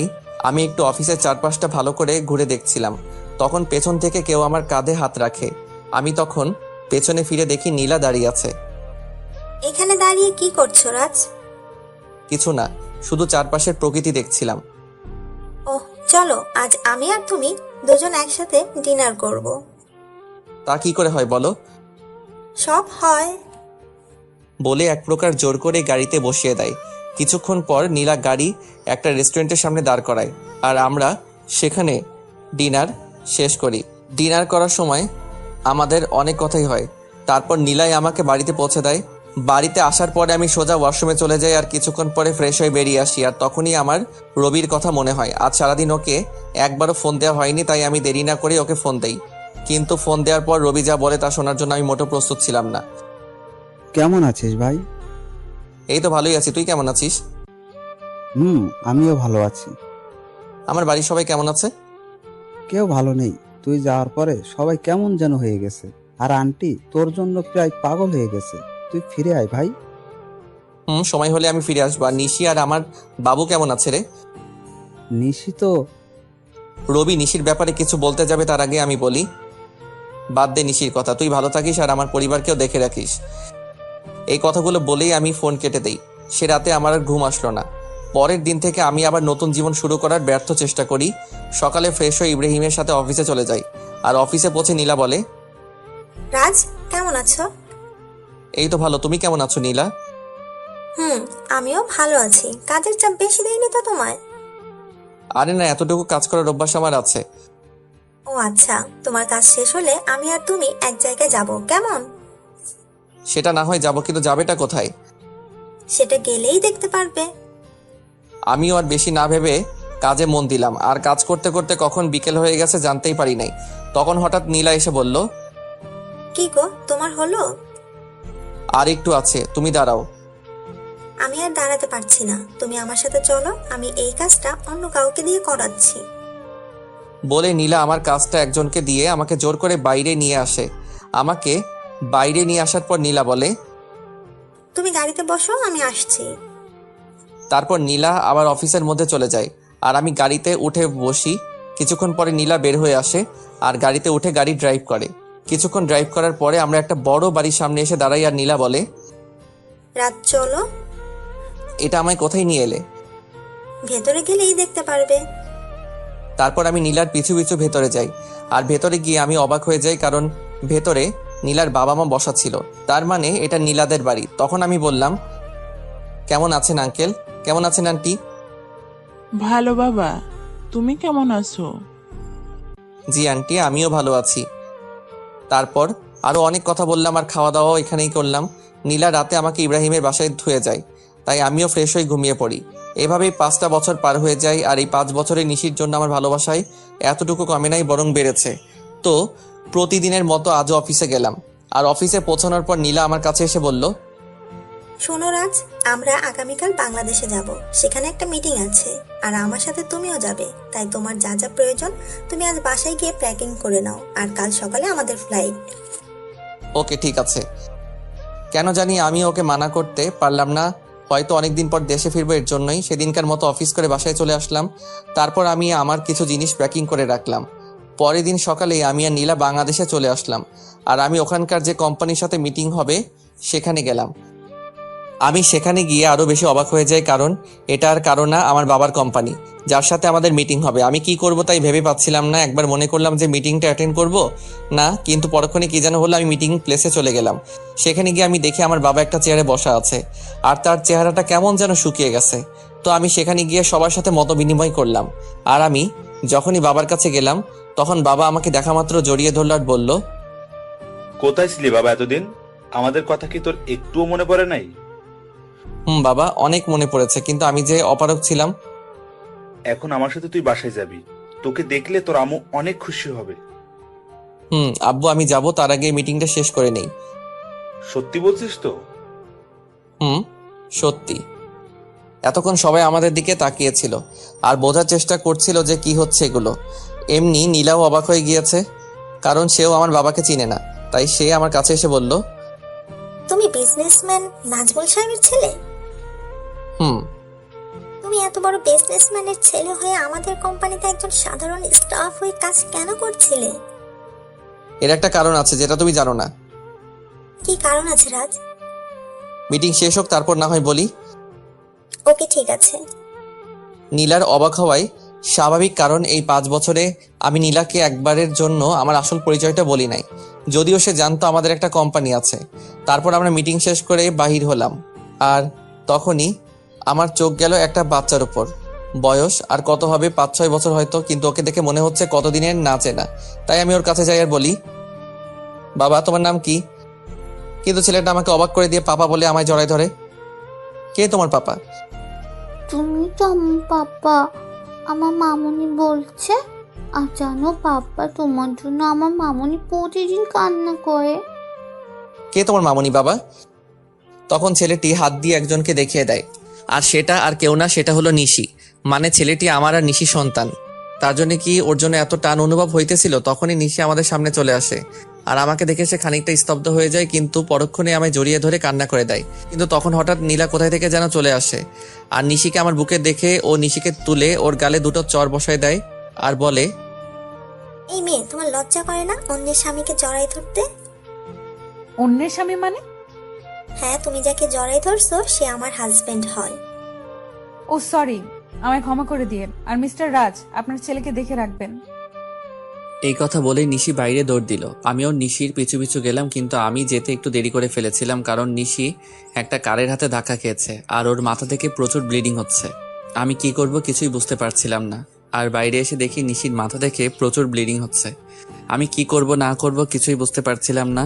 আমি একটু অফিসের চারপাশটা ভালো করে ঘুরে দেখছিলাম। তখন পেছন থেকে কেউ আমার কাঁধে হাত রাখে। আমি তখন পেছনে ফিরে দেখি নীলা দাঁড়িয়ে আছে। এখানে দাঁড়িয়ে কি করছো রাজ? কিছু না, শুধু চারপাশের প্রকৃতি দেখছিলাম। ওহ, চলো আজ আমি আর তুমি দুজন একসাথে ডিনার করব। তা কি করে হয় বলো? সব হয়। বলে এক প্রকার জোর করে গাড়িতে বসিয়ে দেয়। কিছুক্ষণ পর নীলা গাড়ি একটা রেস্টুরেন্টের সামনে দাঁড় করায় আর আমরা সেখানে ডিনার শেষ করি। ডিনার করার সময় আমাদের অনেক কথাই হয়। তারপর নীলাই আমাকে বাড়িতে পৌঁছে দেয়। বাড়িতে আসার পরে আমি সোজা ওয়াশরুমে চলে যাই আর কিছুক্ষণ পরে ফ্রেশ হয়ে বেরিয়ে আসি। আর তখনই আমার রবির কথা মনে হয়। আজ সারাদিন ওকে একবারও ফোন দেওয়া হয়নি, তাই আমি দেরি না করে ওকে ফোন দেই। কিন্তু ফোন দেওয়ার পর রবি যা বলে তা শোনার জন্য আমি মোটেও প্রস্তুত ছিলাম না। কেমন আছিস ভাই? এই তো ভালোই আছি, তুই কেমন আছিস? আমিও ভালো আছি। আমার বাড়ির সবাই কেমন আছে? কেউ ভালো নেই। তুই যাওয়ার পরে সবাই কেমন যেন হয়ে গেছে। আর আন্টি তোর জন্য প্রায় পাগল হয়ে গেছে। তুই ফিরে আয় ভাই। সময় হলে আমি ফিরে আসবো। আর নিশি আর আমার বাবু কেমন আছে রে? নিশি তো... রবি নিশির ব্যাপারে কিছু বলতে যাবে তার আগে আমি বলি, বাদ দে নিশির কথা, তুই ভালো থাকিস আর আমার পরিবারকেও দেখে রাখিস। এই কথাগুলো বলেই আমি ফোন কেটে দেই। সে রাতে আমার আর ঘুম আসলো না। পরের দিন থেকে আমি আবার নতুন জীবন শুরু করার ব্যর্থ চেষ্টা করি। সকালে ফ্রেশ হয়ে ইব্রাহিমের সাথে অফিসে চলে যাই। আর অফিসে পৌঁছে নীলা বলে, রাজ কেমন আছো? এই তো ভালো, তুমি কেমন আছো নীলা? আমিও ভালো আছি। কাজের চাপ বেশি দেয়নি তো তোমায়? আরে না, এতটুকু কাজ করার অভ্যাস আমার আছে। ও আচ্ছা, তোমার কাজ শেষ হলে আমি আর তুমি এক জায়গায় যাব, কেমন? সেটা না হয় যাবো, কিন্তু যাবেটা কোথায়? সেটা গেলেই দেখতে পারবে। আমিও আর বেশি না ভেবে কাজে মন দিলাম। আর কাজ করতে করতে কখন বিকেল হয়ে গেছে জানতেই পারি নাই। তখন হঠাৎ নীলা এসে বলল, কি গো, তোমার হলো? আর একটু আছে, তুমি দাঁড়াও। আমি আর দাঁড়াতে পারছি না, তুমি আমার সাথে চলো, আমি এই কাজটা অন্য কাউকে দিয়ে করাচ্ছি। বলে নীলা আমার কাজটা একজনকে দিয়ে আমাকে জোর করে বাইরে নিয়ে আসে। আমাকে বাইরে নিয়ে আসার পর নীলা বলে, তুমি গাড়িতে বসো, আমি আসছি। তারপর নীলা আবার অফিসের মধ্যে চলে যায় আর আমি গাড়িতে উঠে বসি। কিছুক্ষণ পরে নীলা বের হয়ে আসে আর গাড়িতে উঠে গাড়ি ড্রাইভ করে। কিছুক্ষণ ড্রাইভ করার পরে আমরা একটা বড় বাড়ির সামনে এসে দাঁড়াই আর নীলা বলে, রাত চলো। এটা আমায় কোথায় নিয়ে এলে? ভেতরে গেলেই দেখতে পারবে। তারপর আমি নীলার পিছু পিছু ভেতরে যাই। আর ভেতরে গিয়ে আমি অবাক হয়ে যাই, কারণ ভেতরে নীলার বাবা মা বসা ছিল। তার মানে এটা নীলাদের বাড়ি। তখন আমি বললাম, কেমন আছেন আঙ্কেল? কেমন আছেন আন্টি? ভালো বাবা, তুমি কেমন আছো? জি আন্টি, আমিও ভালো আছি। তারপর আরো অনেক কথা বললাম আর খাওয়া দাওয়াও এখানেই করলাম। নীলা রাতে আমাকে ইব্রাহিমের বাসায় ধুয়ে যায়, তাই আমিও ফ্রেশ হয়ে ঘুমিয়ে পড়ি। এভাবেই 5টা বছর পার হয়ে যায়। আর এই 5 বছরের নিশির জন্য আমার ভালোবাসায় এতটুকু কমে নাই, বরং বেড়েছে। তো প্রতিদিনের মতো আজও অফিসে গেলাম। আর অফিসে পৌঁছানোর পর নীলা আমার কাছে এসে বলল, শোনো রাজ, আমরা আগামীকাল বাংলাদেশে যাব। সেখানে একটা মিটিং আছে আর আমার সাথে তুমিও যাবে। তাই তোমার যা যা প্রয়োজন তুমি আজ বাসায় গিয়ে প্যাকিং করে নাও, আর কাল সকালে আমাদের ফ্লাইট। ওকে ঠিক আছে। কেন জানি আমি ওকে মানা করতে পারলাম না। হয়তো অনেকদিন পর দেশে ফিরবো, এর জন্যই সেদিনকার মতো অফিস করে বাসায় চলে আসলাম। তারপর আমি আমার কিছু জিনিস প্যাকিং করে রাখলাম। পরের দিন সকালে আমি আর নীলা বাংলাদেশে চলে আসলাম। আর আমি ওখানকার যে কোম্পানির সাথে মিটিং হবে সেখানে গেলাম। আমি সেখানে গিয়ে আরও বেশি অবাক হয়ে যাই, কারণ এটা আর কারো না, আমার বাবার কোম্পানি, যার সাথে আমাদের মিটিং হবে। আমি কি করব তাই ভেবে পাচ্ছিলাম না। একবার মনে করলাম যে মিটিংটা অ্যাটেন্ড করব না, কিন্তু পরক্ষণে কি যেন হলো, আমি মিটিং প্লেসে চলে গেলাম। সেখানে গিয়ে আমি দেখি আমার বাবা একটা চেয়ারে বসা আছে আর তার চেহারাটা কেমন যেন শুকিয়ে গেছে। তো আমি সেখানে গিয়ে সবার সাথে মত বিনিময় করলাম। আর আমি যখনই বাবার কাছে গেলাম তখন বাবা আমাকে দেখা মাত্র জড়িয়ে ধরল আর বলল, কোথায় ছিলি বাবা এতদিন? আমাদের কথা কি তোর একটুও মনে পড়ে নাই? বাবা, অনেক মনে পড়েছে, কিন্তু আমি যে অপারগ ছিলাম। এখন আমার সাথে তুই বাসায় যাবি, তোকে দেখলে তোর আম্মু অনেক খুশি হবে। আব্বু, আমি যাব, তার আগে মিটিংটা শেষ করে নেই। সত্যি বলছিস তো? সত্যি। এতক্ষণ সবাই আমাদের দিকে তাকিয়েছিল আর বোঝার চেষ্টা করছিল যে কি হচ্ছে এগুলো। এমনি নীলাও অবাক হয়ে গিয়েছে, কারণ সেও আমার বাবাকে চিনে না। তাই সে আমার কাছে এসে বলল, তুমি বিজনেসম্যান নাজমুল সাহেবের ছেলে? তুমি এত বড় বিজনেসম্যানের ছেলে হয়ে আমাদের কোম্পানিতে একজন সাধারণ স্টাফ হয়ে কাজ কেন করছিলে? এর একটা কারণ আছে যেটা তুমি জানো না। কি কারণ আছে রাজ? মিটিং শেষ হোক, তারপর না হয় বলি। ওকে ঠিক আছে। নীলার অবাক হওয়াই স্বাভাবিক, কারণ এই 5 বছরে আমি নীলাকে একবারের জন্য আমার আসল পরিচয়টা বলি নাই। যদিও সে জানতো আমাদের একটা কোম্পানি আছে। তারপর আমরা মিটিং শেষ করে বাহির হলাম, আর তখনই আমার চোখ গেল একটা বাচ্চার উপর। বয়স আর কত হবে, 5-6 বছর হয়তো, কিন্তু ওকে দেখে মনে হচ্ছে কতদিনের না চেনা। তাই আমি ওর কাছে যাই আর বলি, বাবা তোমার নাম কি? কিন্তু ছেলেটা আমাকে অবাক করে দিয়ে পাপা বলে আমায় জড়ায় ধরে। কে তোমার পাপা? তুমি তো আমার পাপা, আমার মামুনি বলছে। আর জানো পাপা, তোমার জন্য আমার মামুনি প্রতিদিন কান্না করে। কে তোমার মামুনি বাবা? তখন ছেলেটি হাত দিয়ে একজনকে দেখিয়ে দেয়, আর সেটা আর কেউ না, সেটা হলো নিশি। মানে ছেলেটি আমার আর নিশি সন্তান। তার জন্য কি ওর জন্য এত টান অনুভব হইতেছিল? তখনই নিশি আমাদের সামনে চলে আসে, আর আমাকে দেখে সে খানিকটা স্তব্ধ হয়ে যায়, কিন্তু পরক্ষণে আমায় জড়িয়ে ধরে কান্না করে দেয়। কিন্তু তখন হঠাৎ নীলা কোথায় থেকে যেন চলে আসে, আর নিশিকে আমার বুকে দেখে ও নিশিকে তুলে ওর গালে দুটো চড় বসায় দেয় আর বলে, এই মেয়ে, তোমার লজ্জা করে না অন্যের স্বামীকে জড়াই ধরতে? অন্যের স্বামী মানে? হ্যাঁ, তুমি যাকে জড়াই ধরছো সে আমার হাজবেন্ড হয়। ও সরি, আমায় ক্ষমা করে দিয়ে। আর মিস্টার রাজ, আপনার ছেলেকে দেখে রাখবেন। এই কথা বলে নিশি বাইরে দৌড় দিল। আমিও নিশির পিছু পিছু গেলাম, কিন্তু আমি যেতে একটু দেরি করে ফেলেছিলাম, কারণ নিশি একটা কারের হাতে ধাক্কা খেয়েছে আর ওর মাথা থেকে প্রচুর ব্লিডিং হচ্ছে। আমি কি করব কিছুই বুঝতে পারছিলাম না, আর বাইরে এসে দেখি নিশির মাথা থেকে প্রচুর ব্লিডিং হচ্ছে। আমি কি করব না করব কিছুই বুঝতে পারছিলাম না।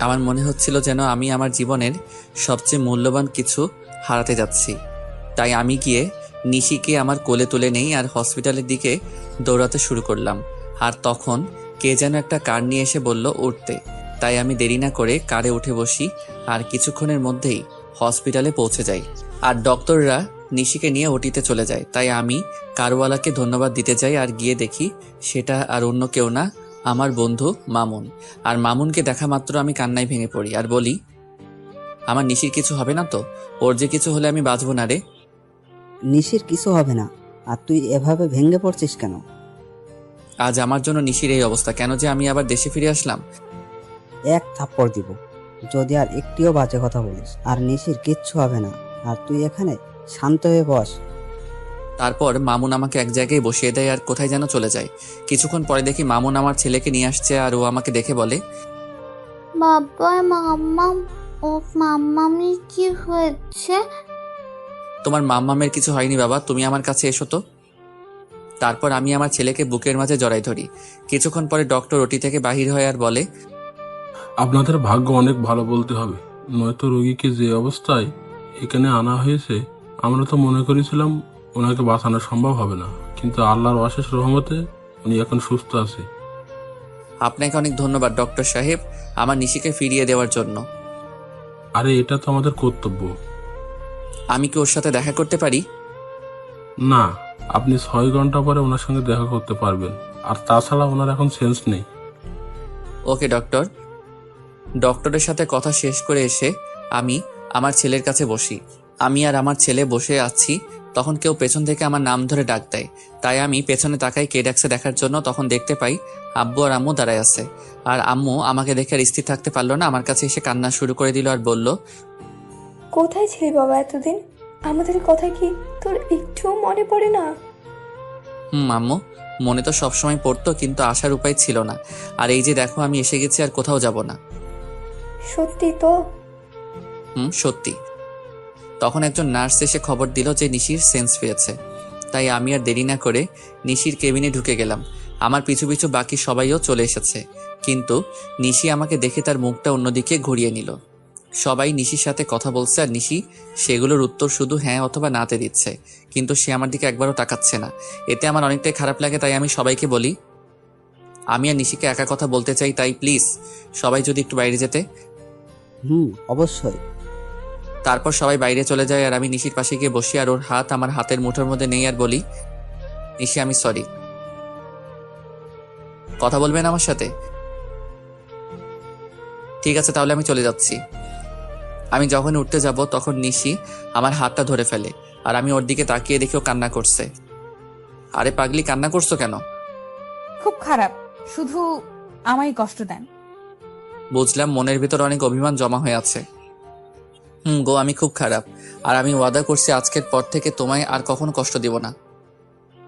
আমার মনে হচ্ছিল যেন আমি আমার জীবনের সবচেয়ে মূল্যবান কিছু হারাতে যাচ্ছি। তাই আমি গিয়ে নিশিকে আমার কোলে তুলে নেই আর হসপিটালের দিকে দৌড়াতে শুরু করলাম। আর তখন কে যেন একটা কার নিয়ে এসে বলল উঠতে। তাই আমি দেরি না করে কারে উঠে বসি, আর কিছুক্ষণের মধ্যেই হসপিটালে পৌঁছে যাই। আর ডক্টররা নিশিকে নিয়ে ওটিতে চলে যায়। তাই আমি কারওয়ালাকে ধন্যবাদ দিতে যাই, আর গিয়ে দেখি সেটা আর অন্য কেউ না, আমার বন্ধু মামুন। আর মামুনকে দেখা মাত্র আমি কান্নায় ভেঙে পড়ি আর বলি, আমার নিশির কিছু হবে না তো? ওর যে কিছু হলে আমি বাঁচবো না রে। নিশির কিছু হবে না, আর তুই এভাবে ভেঙে পড়ছিস কেন? আজ আমার জন্য নিশির এই অবস্থা কেন যে আমি আবার দেশে ফিরে আসলাম? এক থাপ্পড় দিব যদি আর একটিও বাজে কথা বলিস। আর নিশির কিচ্ছু হবে না, আর তুই এখানে শান্ত হয়ে বস। তারপর মামুন আমাকে এক জায়গায় বসিয়ে দেয় আর কোথায় যেন চলে যায়। কিছুক্ষণ পরে দেখি মামুন আমার ছেলেকে নিয়ে আসছে, আর ও আমাকে দেখে বলে, বাবা, মাম্মাম, ও মাম্মামি কি হয়েছে? তোমার মাম্মামের কিছু হয়নি বাবা, তুমি আমার কাছে এসো তো। তারপর আমি আমার ছেলেকে বুকের মাঝে জড়াই ধরি। কিছুক্ষণ পরে ডক্টর ওটি থেকে বাহির হয় আর বলে, আপনাদের ভাগ্য অনেক ভালো বলতে হবে, নয়তো রোগীকে যে অবস্থায় এখানে আনা হয়েছে, আমরা তো মনে করেছিলাম ওনাকে বাঁচানো সম্ভব হবে না, কিন্তু আল্লাহর অশেষ রহমতে উনি এখন সুস্থ আছে। আপনাকে অনেক ধন্যবাদ ডক্টর সাহেব, আমার নিশিকে ফিরিয়ে দেওয়ার জন্য। আরে এটা তো আমাদের কর্তব্য। আমি কি ওর সাথে দেখা করতে পারি? না, আপনি 6 ঘন্টা পরে ওনার সঙ্গে দেখা করতে পারবেন, আর তাছাড়া ওনার এখন সেন্স নেই। ওকে ডক্টর। ডক্টরের সাথে কথা শেষ করে এসে আমি আমার ছেলের কাছে বসি। আমি আর আমার ছেলে বসে আছি, তখন কেউ পেছন থেকে আমার নাম ধরে ডাক দেয়। তাই আমি পেছনে তাকাই কে ডাকছে দেখার জন্য। তখন দেখতে পাই আব্বু আর আম্মু দাঁড়ায় আছে। আর আম্মু আমাকে দেখে আর স্থির থাকতে পারলো না, আমার কাছে এসে কান্না শুরু করে দিল আর বলল, কোথায় ছিলি বাবা এতদিন? আমাদের কথা কি তোর একটুও মনে পড়ে না? আম্মু, মনে তো সবসময় পড়তো, কিন্তু আসার উপায় ছিল না। আর এই যে দেখো আমি এসে গেছি, আর কোথাও যাব না। সত্যি তো? সত্যি। তখন একজন নার্স এসে খবর দিল যে নিশির সেন্স পেয়েছে। তাই আমি আর দেরি না করে নিশির কেবিনে ঢুকে গেলাম। আমার পিছু পিছু বাকি সবাইও চলে এসেছে, কিন্তু নিশি আমাকে দেখে তার মুখটা অন্যদিকে ঘুরিয়ে নিল। সবাই নিশির সাথে কথা বলছে, আর নিশি সেগুলোর উত্তর শুধু হ্যাঁ অথবা নাতে দিচ্ছে, কিন্তু সে আমার দিকে একবারও তাকাচ্ছে না। এতে আমার অনেকটাই খারাপ লাগে। তাই আমি সবাইকে বলি, আমি আর নিশিকে একা কথা বলতে চাই, তাই প্লিজ সবাই যদি একটু বাইরে যেতে। অবশ্যই। তারপর সবাই বাইরে চলে যায়, আর আমি নিশির পাশে গিয়ে বসি, আর ওর হাত আমার হাতের মুঠোর মধ্যে নেই আর বলি, নিশি আমি সরি, কথা বলবেন আমার সাথে? ঠিক আছে, তাহলে আমি চলে যাচ্ছি। আমি যখন উঠতে যাব তখন নিশি আমার হাতটা ধরে ফেলে, আর আমি ওর দিকে তাকিয়ে দেখেও কান্না করছে। আরে পাগলি, কান্না করছো কেন? খুব খারাপ, শুধু আমায় কষ্ট দেন। বুঝলাম মনের ভিতর অনেক অভিমান জমা হয়ে আছে। গো, আমি খুব খারাপ, আর আমি ওয়াদা করছি আজকের পর থেকে তোমায় আর কখনো কষ্ট দিব না।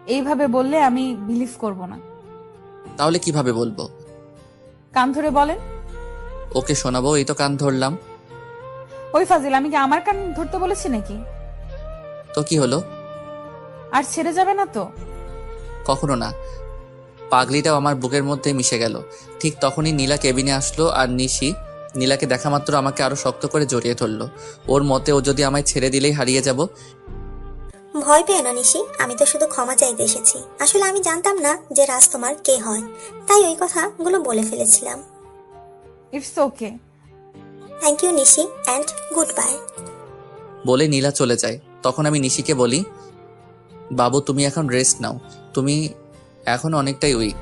এইভাবে বললে আমি বিলিভ করব না। তাহলে কিভাবে বলবো? কান ধরে বলেন। ওকে শোনাবো, এই তো কান ধরলাম। ওই ফাজিল, আমি কি আমার কান ধরতে বলেছি নাকি? তো কি হলো? আর ছেড়ে যাবে না তো? কখনো না। পাগলিটাও আমার বুকের মধ্যে মিশে গেল। ঠিক তখনই নীলা কেবিনে আসলো আর নিশি নীলাকে দেখা মাত্র আমাকে আরো শক্ত করে জড়িয়ে ধরলো। ওর মতে ও যদি আমায় ছেড়ে দিলেই হারিয়ে যাব। ভয় পেও না নিশি, আমি তো শুধু ক্ষমা চাইতে এসেছি। আসলে আমি জানতাম না যে রাজ তোমার কে হয়, তাই ওই কথাগুলো বলে ফেলেছিলাম। It's okay. Thank you Nishi and goodbye. বলে নীলা চলে যায়। তখন আমি নিশিকে বলি, বাবু তুমি এখন রেস্ট নাও, তুমি এখন অনেকটাই উইক।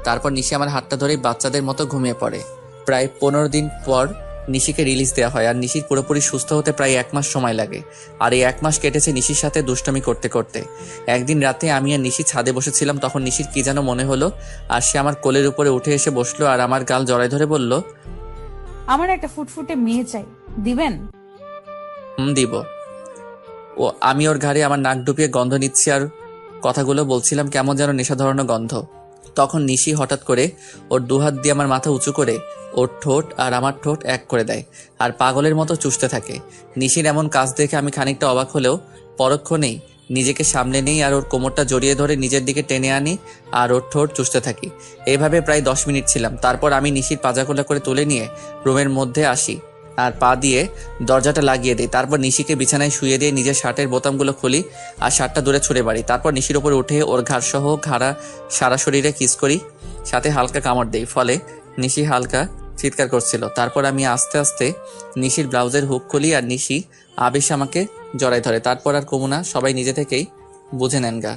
তারপর নিশি আমার হাতটা ধরে বাচ্চাদের মতো ঘুমিয়ে পড়ে। প্রায় 15 দিন পর নিশিকে রিলিজ দেওয়া হয় আর নিশির পুরোপুরি সুস্থ হতে প্রায় 1 মাস সময় লাগে। আর এই 1 মাস কেটেছে নিশির সাথে দুষ্টমি করতে করতে। একদিন রাতে আমি আর নিশি ছাদে বসেছিলাম, তখন নিশির কি যেন মনে হলো আর সে আমার কোলের উপরে উঠে এসে বসলো আর আমার গাল জড়ায় ধরে বলল, আমার একটা ফুটফুটে মেয়ে চাই, দিবেন? দিব। ও আমি ওর ঘাড়ে আমার নাক ডুবিয়ে গন্ধ নিচ্ছি আর কথাগুলো বলছিলাম, কেমন যেন নেশা ধরানো গন্ধ। তখন নিশি হঠাৎ করে ওর 2 হাত দিয়ে আমার মাথা উঁচু করে ওর ঠোঁট আর আমার ঠোঁট এক করে দেয় আর পাগলের মতো চুষতে থাকে। নিশির এমন কাজ দেখে আমি খানিকটা অবাক হলেও পরক্ষণেই নিজেকে সামলে নেই আর ওর কোমরটা জড়িয়ে ধরে নিজের দিকে টেনে আনি আর ওর ঠোঁট চুষতে থাকি। এইভাবে প্রায় 10 মিনিট ছিলাম। তারপর আমি নিশির পাজাখোলা করে তুলে নিয়ে রুমের মধ্যে আসি আর পা দিয়ে দরজাটা লাগিয়ে দিই। তারপর নিশিকে বিছানায় শুয়ে দিয়ে নিজের শার্টের বোতামগুলো খুলি আর শার্টটা দূরে ছুঁড়ে বাড়ি। তারপর নিশির উপরে উঠে ওর ঘাড় সহ ঘাড়া সারা শরীরে কিস করি, সাথে হালকা কামড় দেই। ফলে নিশি হালকা চিৎকার করছিল। তারপর আমি আস্তে আস্তে নিশির ব্লাউজের হুক খুলি আর নিশি আবেশ আমাকে জড়াই ধরে। তারপর আর কমুনা, সবাই নিজে থেকেই বুঝে নেন গা।